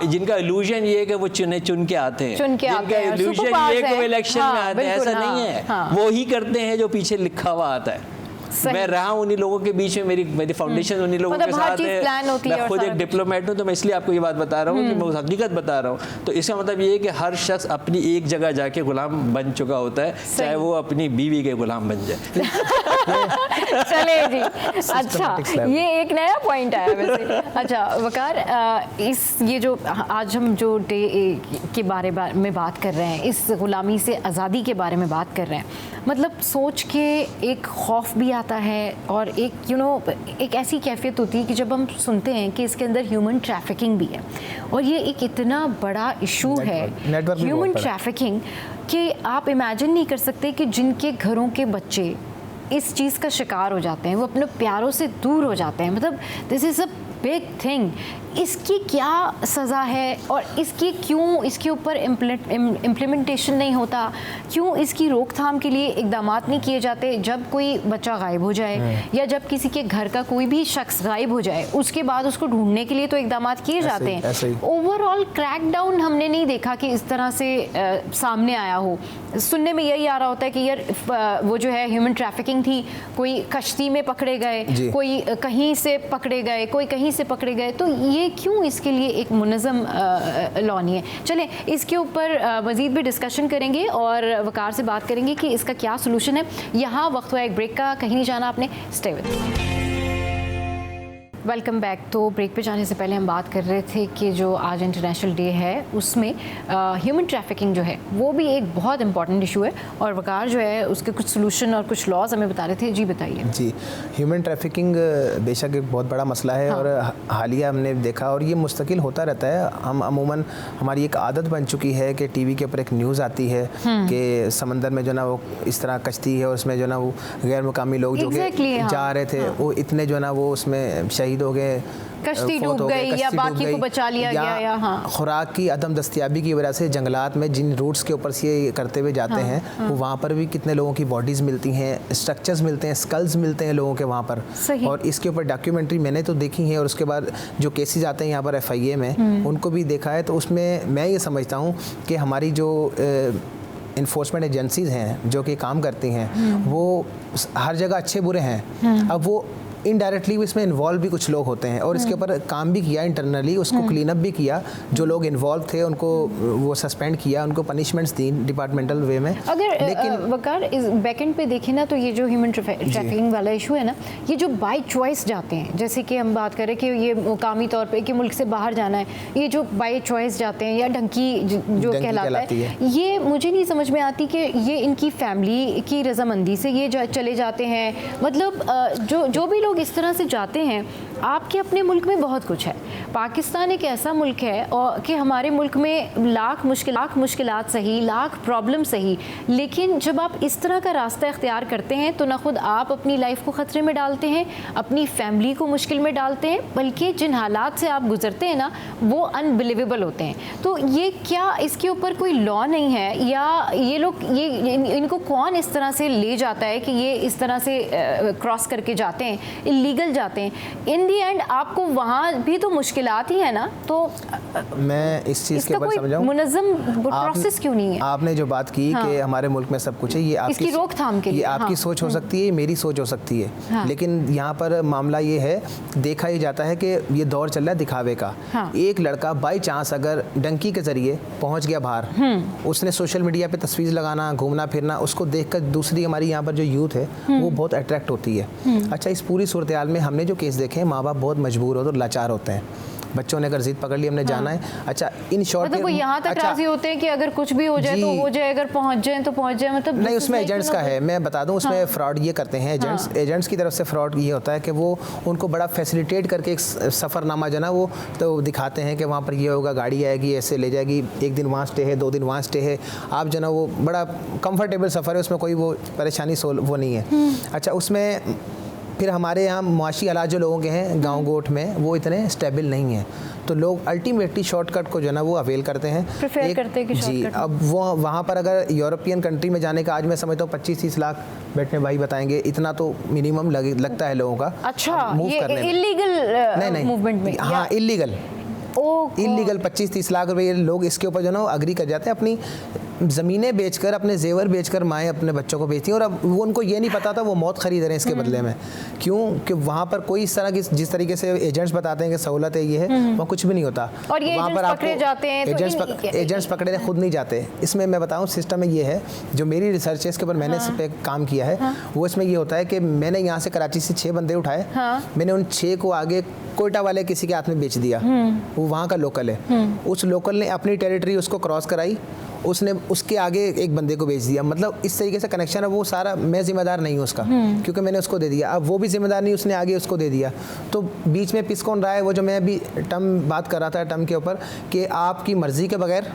जिनका इल्यूजन ये है कि वो चुन के आते हैं, जिनका इल्यूजन ये है कि वो इलेक्शन में आते हैं। ऐसा नहीं है, वो ही करते हैं जो पीछे लिखा हुआ आता है। मैं रहा हूँ उन्हीं लोगों के बीच में, मेरी फाउंडेशन उन्हीं लोगों के साथ है। मैं खुद एक डिप्लोमेट हूँ, तो मैं इसलिए आपको ये बात बता रहा हूँ कि मैं उस हकीकत बता रहा हूँ। तो इसका मतलब ये है कि हर शख्स अपनी एक जगह जाके गुलाम बन चुका होता है, चाहे वो अपनी बीवी के गुलाम बन जाए। चले जी, अच्छा, ये एक नया पॉइंट आया वैसे। अच्छा वकार, ये जो आज हम जो डे के बारे में बात कर रहे हैं, इस गुलामी से आज़ादी के बारे में बात कर रहे हैं, मतलब सोच के एक खौफ भी आता है, और एक एक ऐसी कैफियत होती है कि जब हम सुनते हैं कि इसके अंदर ह्यूमन ट्रैफिकिंग भी है, और ये एक इतना बड़ा इशू है ह्यूमन ट्रैफिकिंग, कि आप इमेजिन नहीं कर सकते कि जिनके घरों के बच्चे इस चीज़ का शिकार हो जाते हैं, वो अपने प्यारों से दूर हो जाते हैं। मतलब this is a big thing. इसकी क्या सज़ा है, और क्यों इसके ऊपर इम्प्लीमेंटेशन नहीं होता, क्यों इसकी रोकथाम के लिए इकदाम नहीं किए जाते? जब कोई बच्चा गायब हो जाए या जब किसी के घर का कोई भी शख्स गायब हो जाए, उसके बाद उसको ढूंढने के लिए तो इकदाम किए जाते हैं। ओवरऑल क्रैकडाउन हमने नहीं देखा कि इस तरह से सामने आया हो। सुनने में यही आ रहा होता है कि यार वो जो है ह्यूमन ट्रैफिकिंग थी, कोई कश्ती में पकड़े गए, कोई कहीं से पकड़े गए, कोई कहीं से पकड़े गए। तो ये क्यों इसके लिए एक मुनज़्ज़म लॉ नहीं है? चलें इसके ऊपर मज़ीद भी डिस्कशन करेंगे और वकार से बात करेंगे कि इसका क्या सोल्यूशन है। यहाँ वक्त हुआ एक ब्रेक का, कहीं नहीं जाना आपने, स्टे विद। Welcome back. तो ब्रेक पे जाने से पहले हम बात कर रहे थे कि जो आज इंटरनेशनल डे है उसमें ह्यूमन ट्रैफिकिंग जो है वो भी एक बहुत इंपॉर्टेंट इशू है, और वकार जो है उसके कुछ सोल्यूशन और कुछ लॉज हमें बता रहे थे। जी बताइए। जी, ह्यूमन ट्रैफिकिंग बेशक एक बहुत बड़ा मसला है। हाँ। और हालिया हमने देखा, और ये मुस्तकिल होता रहता है। हम अमूमन हमारी एक आदत बन चुकी है कि टीवी के ऊपर एक न्यूज़ आती है कि समंदर में जो ना वो इस तरह कश्ती है और उसमें जो ना वो गैर मुकामी लोग जो जा रहे थे, वो इतने जो ना वो उसमें शहीद हो गए, कश्ती डूब गई या बाकी को बचा लिया गया, या खुराक की अदम दस्तयाबी की वजह से जंगलात में जिन रूट्स के ऊपर से ये करते हुए जाते हैं, वो वहाँ पर भी कितने लोगों की बॉडीज़ मिलती हैं, स्ट्रक्चर्स मिलते हैं, स्कल्स मिलते हैं लोगों के वहाँ पर। और इसके ऊपर डॉक्यूमेंट्री मैंने तो देखी है, और उसके बाद जो केसेस आते हैं यहाँ पर FIA में, उनको भी देखा है। तो उसमें मैं ये समझता हूँ कि हमारी जो इन्फोर्समेंट एजेंसीज़ हैं जो कि काम करती हैं, वो हर जगह अच्छे बुरे हैं। अब वो इनडायरेक्टली इसमें इन्वॉल्व भी कुछ लोग होते हैं और इसके ऊपर काम भी किया इंटरनली, उसको क्लीन अप भी किया। जो लोग इन्वॉल्व थे उनको वो सस्पेंड किया, उनको पनिशमेंट्स दी डिपार्टमेंटल वे में। अगर लेकिन वकार इस बैकएंड पे देखें ना, तो ये जो ह्यूमन ट्रैफिकिंग वाला इशू है ना, ये जो बाय चॉइस जाते हैं, जैसे कि हम बात करें कि ये मुकामी तौर पे कि मुल्क से बाहर जाना है, ये जो बाय चॉइस जाते हैं या डंकी जो कहलाता है, ये मुझे नहीं समझ में आती कि ये इनकी फैमिली की रजामंदी से ये चले जाते हैं। मतलब जो भी लोग इस तरह से जाते हैं, आपके अपने मुल्क में बहुत कुछ है। पाकिस्तान एक ऐसा मुल्क है और कि हमारे मुल्क में लाख मुश्किलात सही, लाख प्रॉब्लम सही, लेकिन जब आप इस तरह का रास्ता इख्तियार करते हैं तो ना खुद आप अपनी लाइफ को ख़तरे में डालते हैं, अपनी फैमिली को मुश्किल में डालते हैं, बल्कि जिन हालात से आप गुजरते हैं ना वो अनबिलीवेबल होते हैं। तो ये क्या इसके ऊपर कोई लॉ नहीं है, या ये लोग इनको कौन इस तरह से ले जाता है कि ये इस तरह से क्रॉस करके जाते हैं, इलीगल जाते हैं? इन दी एंड आपको वहाँ भी तो मुश्किलात ही है ना। तो मैं इस चीज़ के ऊपर समझाऊं, मुनज़्ज़म प्रोसेस क्यों नहीं है? आपने जो बात की कि हमारे मुल्क में सब कुछ है, ये आपकी रोकथाम के लिए, ये आपकी सोच हो सकती है, मेरी सोच हो सकती है, लेकिन यहाँ पर मामला ये है, देखा ही जाता है कि ये दौर चल रहा है दिखावे का। एक लड़का बाई चांस अगर डंकी के जरिए पहुँच गया बाहर, उसने सोशल मीडिया पे तस्वीर लगाना, घूमना फिरना, उसको देखकर दूसरी हमारी यहाँ पर जो यूथ है वो बहुत अट्रैक्ट होती है। अच्छा, इस पूरी सूरत हाल में हमने जो केस देखे, माँ बाप बहुत मजबूर होते और लाचार होते हैं। बच्चों ने अगर जिद पकड़ ली, हमने जाना है। अच्छा, इन शॉर्ट मतलब वो यहाँ तक राजी होते हैं कि अगर कुछ भी हो जाए तो हो जाए, अगर पहुँच जाए तो पहुँच जाए। मतलब नहीं, उसमें एजेंट्स का है, मैं बता दूं, उसमें फ्रॉड ये करते हैं एजेंट्स की तरफ से। फ्रॉड ये होता है कि वो उनको बड़ा फैसिलिटेट करके एक सफ़रनामा जो है ना वो तो दिखाते हैं कि वहाँ पर ये होगा, गाड़ी आएगी, ऐसे ले जाएगी, 1 दिन वहाँ स्टे है, 2 दिन वहाँ स्टे है, आप जो ना वो बड़ा कंफर्टेबल सफ़र है, उसमें कोई वो परेशानी वो नहीं है। अच्छा, उसमें फिर हमारे यहाँ मुआशी हालात जो लोगों के हैं गांव गोठ में, वो इतने स्टेबल नहीं हैं, तो लोग अल्टीमेटली शॉर्टकट को जो है ना वो अवेल करते हैं, प्रेफर करते हैं कि जी। अब वो वहाँ पर अगर यूरोपियन कंट्री में जाने का आज मैं समझता हूँ 25-30 लाख बैठने भाई बताएंगे, इतना तो मिनिमम लगता है लोगों का। अच्छा, मूव करने में इलीगल मूवमेंट में, हाँ इलीगल 25-30 लाख रुपए लोग इसके ऊपर जो ना अग्री कर जाते हैं, अपनी ज़मीनें बेचकर, अपने जेवर बेचकर माएँ अपने बच्चों को बेचती हैं। और अब वो उनको ये नहीं पता था वो मौत खरीद रहे हैं इसके बदले में। क्यों? कि वहाँ पर कोई इस तरह की, जिस तरीके से एजेंट्स बताते हैं कि सहूलत है ये है, वहाँ कुछ भी नहीं होता। और ये वहाँ पर पकड़े जाते हैं, एजेंट्स पकड़े खुद नहीं जाते। इसमें मैं बताऊँ सिस्टम में ये है, जो मेरी रिसर्च है इसके ऊपर मैंने इस पर काम किया है, वो इसमें ये होता है कि मैंने यहाँ से कराची से 6 बंदे उठाए, मैंने उन 6 को आगे कोयटा वाले किसी के हाथ में बेच दिया, वो वहाँ का लोकल है, उस लोकल ने अपनी टेरिटरी उसको क्रॉस कराई, उसने उसके आगे एक बंदे को बेच दिया। मतलब इस तरीके से कनेक्शन है, वो सारा मैं जिम्मेदार नहीं हूँ उसका, क्योंकि मैंने उसको दे दिया। अब वो भी जिम्मेदार नहीं, उसने आगे उसको दे दिया, तो बीच में पिस कौन रहा है? वो जो मैं अभी बात कर रहा था टर्म के ऊपर, कि आपकी मर्जी के बगैर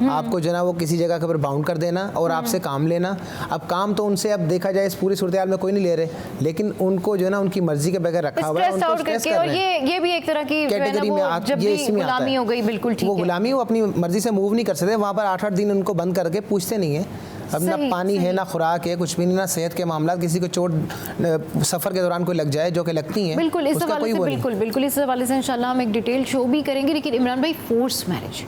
आपको जो ना वो किसी जगह के ऊपर बाउंड कर देना और आपसे काम लेना। अब काम तो उनसे अब देखा जाए इस पूरी सूरत हाल में कोई नहीं ले रहे, लेकिन उनको जो है ना उनकी मर्जी के बगैर रखा हुआ है, उनको स्ट्रेस कर रहे हैं। और ये भी एक तरह की कैटेगरी में गुलामी हो गई। बिल्कुल ठीक है, वो गुलामी, वो अपनी मर्जी से मूव नहीं कर सकते। वहाँ पर 8-8 दिन उनको बंद करके पूछते नहीं है। अब ना पानी है, ना खुराक है, कुछ भी नहीं, ना सेहत के मामला। किसी को चोट सफ़र के दौरान कोई लग जाए, जो कि लगती हैं, बिल्कुल इस हवाले से बिल्कुल इस हवाले से इंशाल्लाह हम एक डिटेल शो भी करेंगे। लेकिन इमरान भाई, फोर्स मैरिज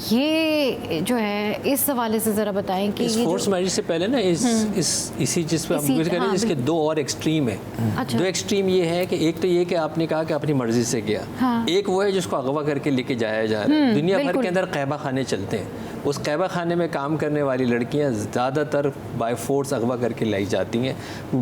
ये जो है, इस हवाले से ज़रा बताएं कि इस फोर्स मैरिज से पहले ना इसी चीज़ पे हम कुछ करें, जिसके 2 और एक्सट्रीम है। अच्छा। 2 एक्सट्रीम ये है कि एक तो ये कि आपने कहा कि अपनी मर्जी से किया, एक वो है जिसको अगवा करके लेके जाया जा रहा है। दुनिया भर के अंदर क़ैबा खाने चलते हैं, उस क़ैबा खाने में काम करने वाली लड़कियां ज़्यादातर बाय फोर्स अगवा करके लाई जाती हैं,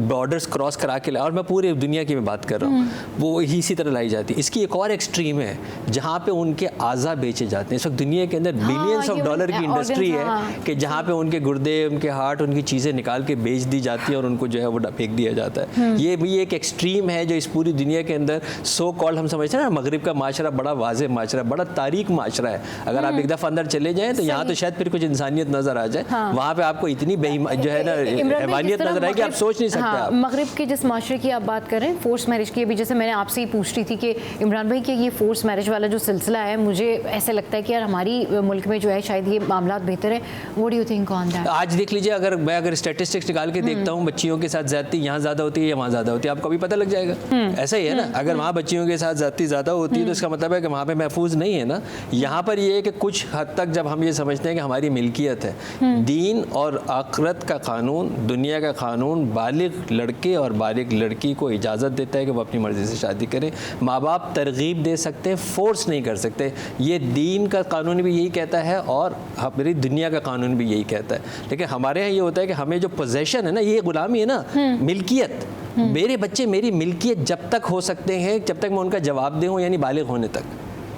बॉर्डर्स क्रॉस करा के, और मैं पूरे दुनिया की मैं बात कर रहा हूँ, वो इसी तरह लाई जाती है। इसकी एक और एक्सट्रीम है जहाँ पे उनके आज़ा बेचे जाते हैं। इस वक्त दुनिया के अंदर बिलियंस ऑफ डॉलर की इंडस्ट्री है कि जहाँ पे उनके गुर्दे, उनके हार्ट, उनकी चीज़ें निकाल के बेच दी जाती है और उनको जो है वो फेंक दिया जाता है। ये भी एक एक्सट्रीम है जो इस पूरी दुनिया के अंदर सो कॉल्ड, हम समझते हैं ना, मगरिब का माशरा बड़ा वाज़ेह माशरा, बड़ा तारीक माशरा है। अगर आप एक दफ़ा अंदर चले जाएँ तो यहाँ तो शायद फिर कुछ इंसानियत नजर आ जाए, वहाँ पे आपको इतनी जो है ना हैवानियत नजर आएगी, आप सोच नहीं सकते। आप मगरिब के जिस माशरे की आप बात कर रहे हैं, फोर्स मैरिज की, अभी जैसे मैंने आपसे ही पूछ रही थी कि इमरान भाई कि ये फोर्स मैरिज वाला जो सिलसिला है, मुझे ऐसे लगता है कि यार हमारी मुल्क में जो है शायद ये मामला बेहतर है। What do you think on that? आज देख लीजिए, अगर स्टैटिस्टिक्स निकाल के देखता हूँ, बच्चियों के साथ ज्यादती यहाँ ज़्यादा होती है या वहाँ ज़्यादा होती है, आपको भी पता लग जाएगा। ऐसा ही है ना, अगर वहाँ बच्चियों के साथ ज्यादती ज़्यादा होती है तो इसका मतलब है कि वहाँ पे महफूज नहीं है ना। यहाँ पर ये है कि कुछ हद तक जब हम ये समझते हैं कि हमारी मिल्कियत है, दीन और आखिरत का कानून, दुनिया का कानून बालिग लड़के और बालिग लड़की को इजाज़त देता है कि वो अपनी मर्ज़ी से शादी करें। माँ बाप तरगीब दे सकते हैं, फोर्स नहीं कर सकते। ये दीन का कानून भी यही कहता है और हमारी दुनिया का कानून भी यही कहता है। लेकिन हमारे यहाँ ये होता है कि हमें जो पोजेशन है ना, ये गुलामी है ना, मिल्कियत। मेरे बच्चे मेरी मिल्कियत जब तक हो सकते हैं, जब तक मैं उनका जवाब दे हूँ, यानी बालिग होने तक।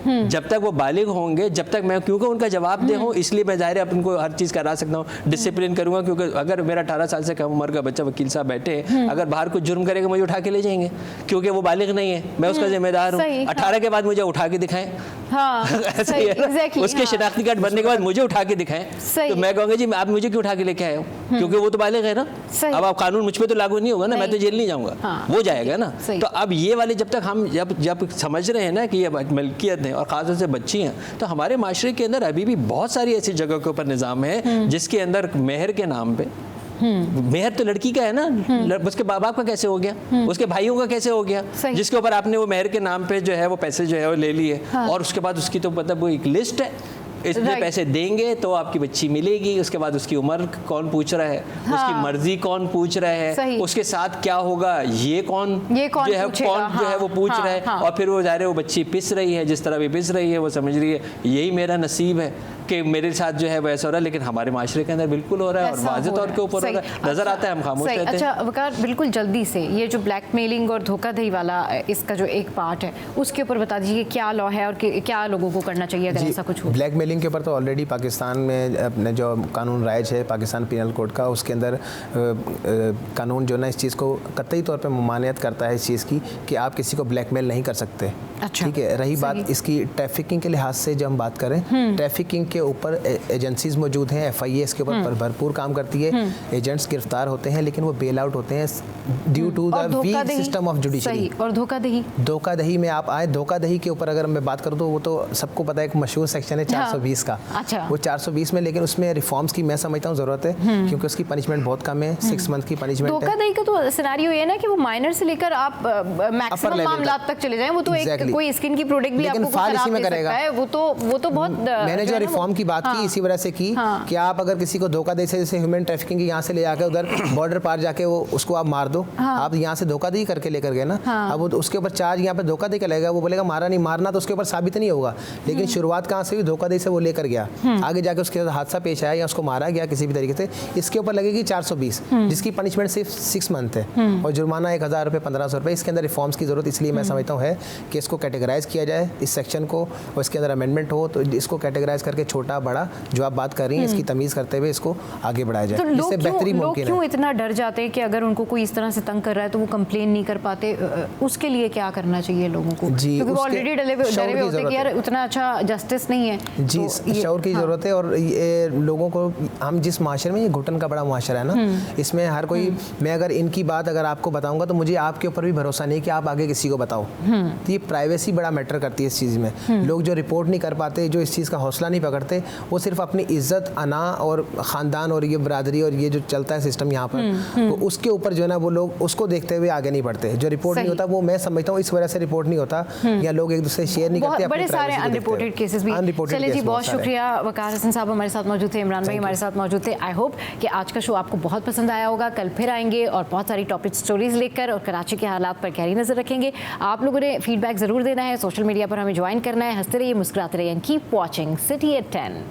जब तक वो बालिग होंगे, जब तक मैं, क्योंकि उनका जवाब दे हूँ, इसलिए मैं ज़ाहिर है उनको हर चीज़ करा सकता हूँ, डिसिप्लिन करूँगा। क्योंकि अगर मेरा 18 साल से कम उम्र का बच्चा वकील साहब बैठे हैं, अगर बाहर कुछ जुर्म करेगा मुझे उठा के ले जाएंगे, क्योंकि वो बालिग नहीं है, मैं उसका जिम्मेदार हूँ। 18 के बाद मुझे उठा के दिखाएं, ऐसा ही है ना? उसके शनाख्ती कार्ड बनने के बाद मुझे उठा के दिखाएं, तो मैं कहूँगा जी आप मुझे क्यों उठा के लेके आए हो, क्योंकि वो तो बालिग है ना। अब आप कानून मुझ पर तो लागू नहीं होगा ना, मैं तो जेल नहीं जाऊँगा, वो जाएगा ना। तो अब ये वाले जब तक हम जब समझ रहे हैं ना कि ये मिल्कियत है और ख़ासतौर से बच्ची हैं, तो हमारे माशरे के अंदर अभी भी बहुत सारी ऐसी जगह के ऊपर निज़ाम है जिसके अंदर मेहर के नाम पे, मेहर तो लड़की का है ना, उसके बाप का कैसे हो गया, उसके भाइयों का कैसे हो गया, जिसके ऊपर आपने वो मेहर के नाम पे जो है वो पैसे जो है वो ले लिए, और उसके बाद उसकी तो मतलब वो एक लिस्ट है, इतने पैसे देंगे तो आपकी बच्ची मिलेगी। उसके बाद उसकी उम्र कौन पूछ रहा है, उसकी मर्जी कौन पूछ रहा है, उसके साथ क्या होगा ये कौन जो है वो पूछ रहा है, और फिर वो जा रहे वो बच्ची पिस रही है, जिस तरह भी पिस रही है वो समझ रही है यही मेरा नसीब है कि मेरे साथ जो है वैसा हो रहा है। लेकिन हमारे माशरे के अंदर बिल्कुल हो रहा है और वाज़ेह तौर के ऊपर हो रहा है, नजर आता है, हम खामोश रहते हैं। अच्छा वकार, बिल्कुल जल्दी से ये जो ब्लैकमेलिंग और धोखाधड़ी वाला इसका जो एक पार्ट है उसके ऊपर बता दीजिए क्या लॉ है और क्या लोगों को करना चाहिए अगर ऐसा कुछ हो। ब्लैकमेलिंग के ऊपर तो ऑलरेडी पाकिस्तान में अपने जो कानून राइज है पाकिस्तान पिनल कोड का, उसके अंदर कानून जो ना इस चीज़ को कतई तौर पर ममानियत करता है इस चीज़ की कि आप किसी को ब्लैकमेल नहीं कर सकते। अच्छा, ठीक है। रही बात इसकी ट्रैफिकिंग के लिहाज से जब हम बात करें, ट्रैफिकिंग के ऊपर एजेंसीज मौजूद हैं, FIA इसके ऊपर भरपूर काम करती है, एजेंट्स गिरफ्तार होते हैं लेकिन वो बेल आउट होते हैं due to the weak system of judiciary. और धोखाधड़ी में आप आए, धोखाधड़ी के ऊपर अगर मैं बात करूँ तो वो तो सबको पता है, एक मशहूर सेक्शन है 420 का। अच्छा। वो 420 में, लेकिन उसमें रिफॉर्म्स की मैं समझता हूँ ज़रूरत है, क्योंकि उसकी पनिशमेंट बहुत कम है, 6 मंथ की पनिशमेंट है। धोखाधड़ी का तो सिनेरियो ये ना कि वो माइनर से लेकर आप मैक्सिमम मामला तक चले जाएं, वो तो एक कोई स्किन की प्रोडक्ट भी आपको खराब दे सकता है, वो तो बहुत। मैंने जो रिफॉर्म की बात की इसी वजह से की कि आप अगर किसी को धोखा दे, जैसे ह्यूमन ट्रैफिकिंग यहाँ से ले जाकर उधर बॉर्डर पार जाके वो उसको आप मार दो, आप यहाँ से धोखाधड़ी करके लेकर गए ना, अब वो उसके ऊपर चार्ज यहाँ पे धोखाधड़ी का लगेगा, वो बोलेगा मारा नहीं, मारना तो उसके ऊपर साबित नहीं होगा, लेकिन शुरुआत कहाँ से हुई, धोखाधड़ी से वो लेकर गया, आगे जाके उसके साथ हादसा पेश आया या उसको मारा गया किसी भी तरीके से, इसके ऊपर लगेगी 420, जिसकी पनिशमेंट सिर्फ 6 मंथ है और जुर्माना 1000 रुपये 1500 रुपये। इसके अंदर रिफॉर्म्स की जरूरत इसलिए मैं समझता हूँ है कि इसको कैटेगराइज किया जाए इस सेक्शन को, और इसके अंदर अमेंडमेंट हो तो इसको कैटेगराइज करके छोटा बड़ा जो आप बात कर रही हैं इसकी तमीज़ करते हुए इसको आगे बढ़ाया जाए, इससे बेहतरी मुमकिन है। क्यों इतना डर जाते हैं कि अगर उनको कोई इस तरह से तंग कर रहा है तो वो कंप्लेन नहीं कर पाते, उसके लिए क्या करना चाहिए लोगों को? जी, क्योंकि वो ऑलरेडी डरे हुए होते हैं कि यार उतना अच्छा जस्टिस नहीं है। जी, शऊर की ज़रूरत है, और ये लोगों को, हम जिस माशरे में, ये घुटन का बड़ा माशरा है ना, इसमें हर कोई, मैं अगर इनकी बात अगर आपको बताऊंगा तो मुझे आपके ऊपर भी भरोसा नहीं कि आप आगे किसी को बताओ, तो ये प्राइवेसी बड़ा मैटर करती है इस चीज़ में। लोग जो रिपोर्ट नहीं कर पाते, जो इस चीज़ का हौसला नहीं पकड़ते, वो सिर्फ अपनी इज्जत, अना और ख़ानदान और ये बरादरी और ये जो चलता है सिस्टम यहाँ पर, तो उसके ऊपर जो है ना वो लोग उसको देखते हुए आगे नहीं बढ़ते। जो रिपोर्ट नहीं होता वो मैं समझता हूँ इस वजह से रिपोर्ट नहीं होता, या लोग एक दूसरे शेयर नहीं करते, बड़े सारे अनरिपोर्टेड केसेस भी। चलिए जी, बहुत शुक्रिया वकार हसन साहब हमारे साथ मौजूद थे, इमरान भाई हमारे साथ मौजूद थे। आई होप कि आज का शो आपको बहुत पसंद आया होगा। कल फिर आएंगे और बहुत सारी टॉपिक स्टोरीज लेकर, और कराची के हालात पर गहरी नजर रखेंगे। आप लोगों ने फीडबैक जरूर देना है, सोशल मीडिया पर हमें ज्वाइन करना है। हंसते रहिए, मुस्कुराते रहिए, कीप वॉचिंग सिटी एट 10।